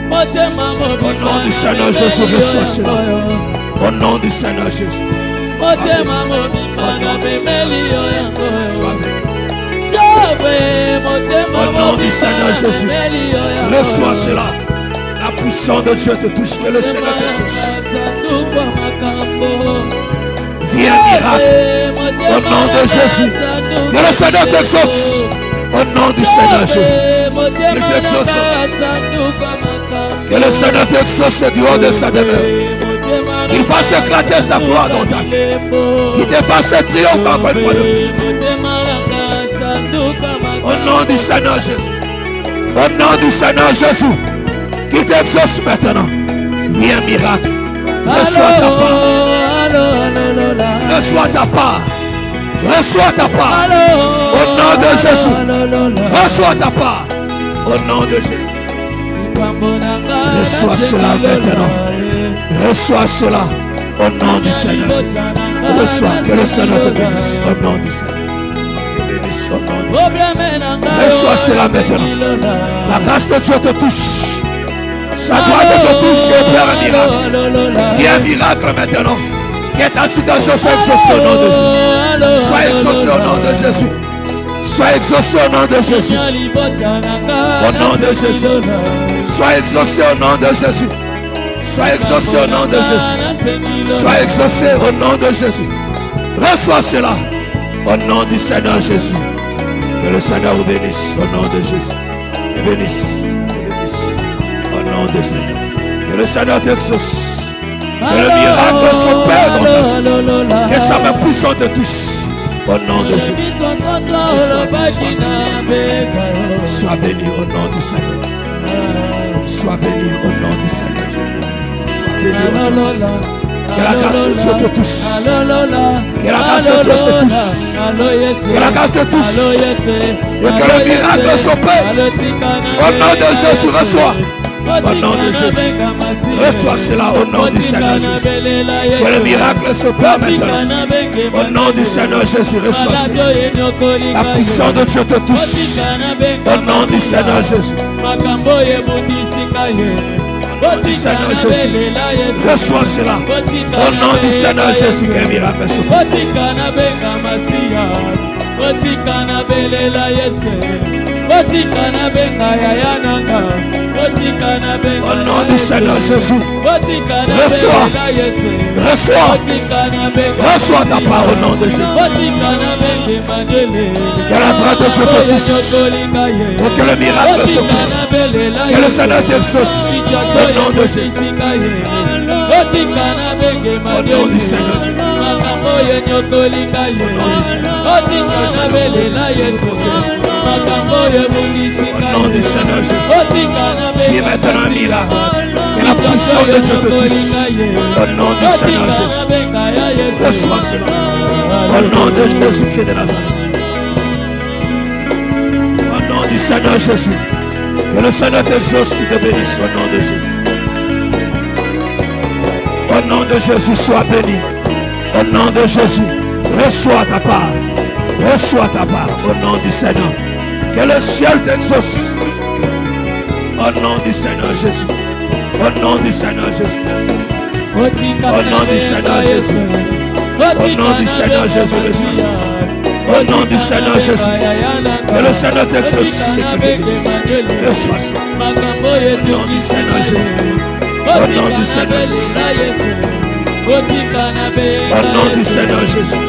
Au nom du Seigneur Jésus, reçois cela. Au nom du Seigneur Jésus. Au nom du Seigneur Jésus. Reçois cela. La puissance de Dieu te touche. Que le Seigneur t'exauce. Viens miracle. Au nom de Jésus. Que le Seigneur t'exauce. Au nom du Seigneur Jésus. Il t'exauce. Que le Seigneur t'exauce du haut de sa demeure. Qu'il fasse éclater sa gloire dans ta vie. Qu'il te fasse triompher encore une fois de plus. Au nom du Seigneur Jésus. Au nom du Seigneur Jésus. Qu'il t'exauce maintenant. Viens miracle. Reçois ta part. Reçois ta part. Reçois ta part. Au nom de Jésus. Reçois ta part. Au nom de Jésus. Reçois cela maintenant. Reçois cela au nom du Seigneur. Reçois. Que le Seigneur te bénisse au nom du Seigneur. Te bénisse au nom du Seigneur. Reçois cela maintenant. La grâce de Dieu te touche. Sa gloire te touche et opère un miracle. Viens miracle maintenant. Que ta situation soit exaucée au nom de Jésus. Sois exaucé au nom de Jésus. Sois exaucé au nom de Jésus. Au nom de Jésus. Sois exaucé au nom de Jésus. Sois exaucé au nom de Jésus. Sois exaucé au nom de Jésus. Reçois cela au nom du Seigneur Jésus. Que le Seigneur vous bénisse au nom de Jésus. Te bénisse. Te bénisse. Au nom de Seigneur. Que le Seigneur t'exauce. Que le miracle s'opère dans ta vie. Que sa main puissante te touche. Au nom de Jésus. Sois béni au nom du Seigneur. Sois béni au nom du Seigneur. Sois béni au nom du Seigneur. Que la grâce de Dieu te touche. Que la grâce de Dieu se touche. Que la grâce te touche. Et que le miracle s'opère. Au nom de Jésus, reçois. Au nom de Jésus. Reçois cela au nom du Seigneur Jésus. Que le miracle s'opère maintenant. Au nom du Seigneur Jésus, reçois cela. La puissance de Dieu te touche. Au nom du Seigneur Jésus. Au nom du Seigneur Jésus. Reçois cela. Au nom du Seigneur Jésus, qu'un miracle s'opère. Au nom du Seigneur Jésus. Reçois ta part au nom de Jésus. Que la grâce de Dieu te touche. Et que le miracle s'opère. Que le Seigneur t'exauce. Au nom de Jésus. Au nom du Seigneur Jésus. Au nom du Seigneur. Au nom du Seigneur Jésus. Viens maintenant un miracle. Que la puissance de Dieu te touche. Au nom du Seigneur Jésus. Reçois cela. Au nom de Jésus-Christ de Nazareth. Au nom du Seigneur Jésus. Que le Seigneur t'exauce, qui te bénisse au nom de Jésus. Au nom de Jésus, sois béni. Au nom de Jésus, reçois ta part. Reçois ta part au nom du Seigneur. Que le ciel t'exauce. Au nom du Seigneur Jésus. Au nom du Seigneur Jésus. Au nom du Seigneur Jésus. Au nom du Seigneur Jésus le Seigneur. Au nom du Seigneur Jésus. Que le Seigneur t'exauce et te bénisse. Reçois ça. Au nom du Seigneur Jésus. Au nom du Seigneur Jésus. Au nom du Seigneur Jésus.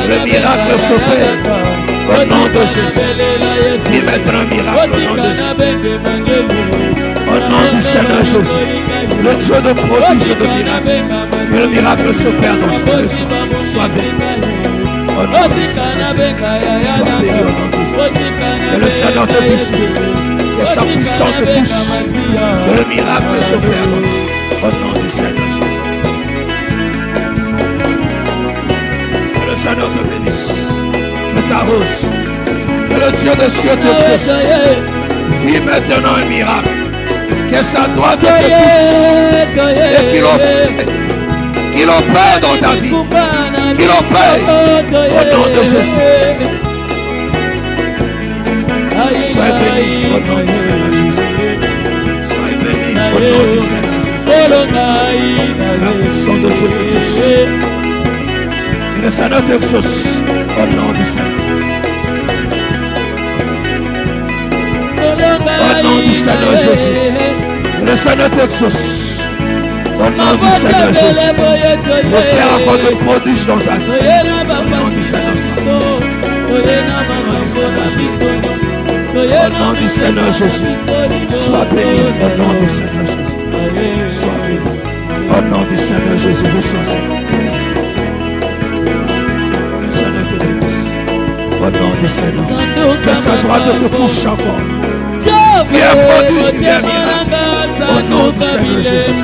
Le miracle s'opère. Au nom de Jésus. Viens mettre un miracle au nom de Jésus. Au nom du Seigneur Jésus. Le Dieu de prodige et de miracle. Que le miracle s'opère dans ton cœur. Sois béni. Au nom du Seigneur Jésus. Sois béni au nom de Jésus. Que le Seigneur te visite. Que sa puissance te touche. Que le miracle s'opère dans ton cœur. Au nom du Seigneur Jésus. Que le Seigneur te bénisse. Que t'arrose. Que le Dieu de cieux t'exauce. Vis maintenant un miracle. Que sa droite te touche. Et qu'il opère dans ta vie. Qu'il opère au nom de Jésus. Sois béni au nom du Seigneur Jésus. Sois béni au nom du Seigneur Jésus. La puissance de Dieu te touche. Que le Seigneur t'exauce au nom du Seigneur. Au nom du Seigneur Jésus. Que le Seigneur t'exauce. Au nom du Seigneur Jésus. Opère encore de prodiges dans ta vie. Au nom du Seigneur Jésus. Au nom du Seigneur Jésus. Sois béni au nom du Seigneur Jésus. Sois béni. Au nom du Seigneur Jésus, reçois ça. Que le Seigneur te bénisse. Au nom du Seigneur. Que sa droite te touche encore. Viens prodige, viens miracle. Au nom du Seigneur Jésus.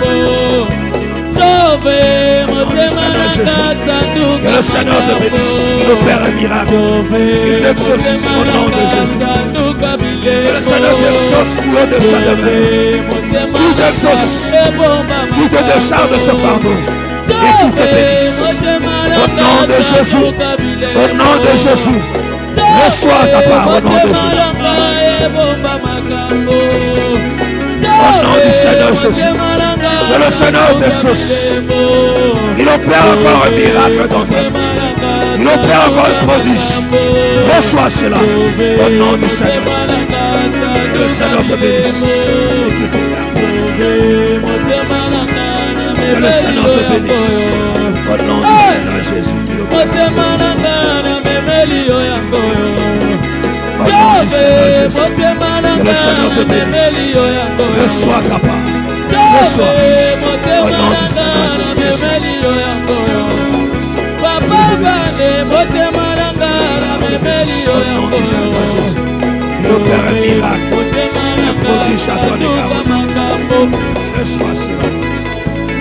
Au nom du Seigneur Jésus. Que le Seigneur te bénisse. Qu'il opère un miracle. Qu'il t'exauce au nom de Jésus. Que le Seigneur t'exauce du haut de sa demeure. Qu'il t'exauce. Qu'il te décharge de ce fardeau. Et qu'il te bénisse. Au nom de Jésus. Au nom de Jésus. Reçois ta part au nom de Jésus. Au nom du Seigneur Jésus. Que le Seigneur t'exauce. Il opère encore un miracle dans ta vie. Il opère encore un prodige. Reçois cela. Au nom du Seigneur Jésus. Que le Seigneur te bénisse. Que le Seigneur te bénisse. Au nom du Seigneur Jésus. Qu'il opère. Au nom du Seigneur Jésus. Que le Seigneur te bénisse. Reçois ta part. Reçois. Au nom du Seigneur Jésus. Au nom du Seigneur Jésus. Qu'il opère un miracle. Un prodige à ton égard. Reçois cela.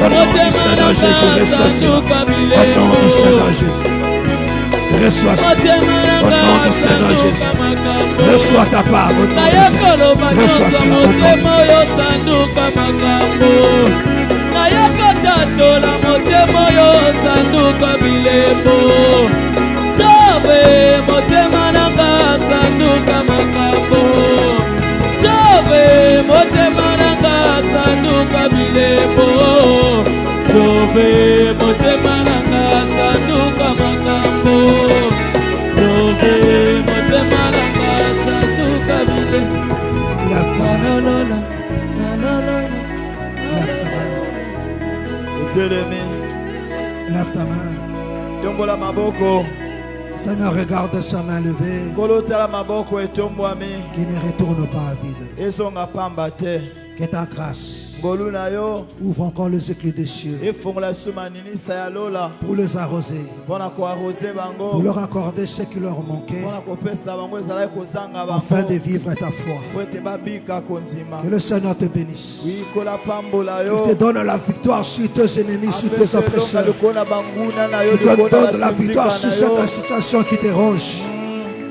Au nom du Seigneur Jésus. Reçois cela. Au nom du Seigneur Jésus. Reçois cela. Au nom du Seigneur Jésus. Reçois ta part. Au nom du Seigneur. Reçois cela. Au nom du Seigneur. Lève ta main. Seigneur, regarde sa main levée qui ne retourne pas à vide. Que ta grâce ouvre encore les éclats des cieux pour les arroser, pour leur accorder ce qui leur manquait, afin de vivre ta foi. Que le Seigneur te bénisse. Qu'il te donne la victoire sur tes ennemis, sur tes oppresseurs. Qu'il te donne la victoire sur cette situation qui te ronge,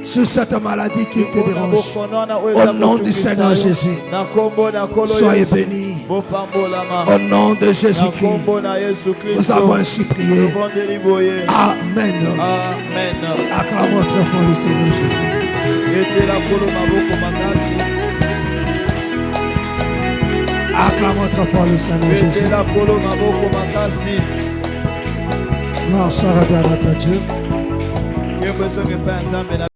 sur cette maladie qui te dérange. Au nom du Seigneur Jésus, soyez bénis. Au nom de Jésus-Christ, nous avons ainsi prié. Amen. Acclamons très fort le Seigneur Jésus. Acclamons très fort le Seigneur Jésus. Gloire soit à notre Dieu.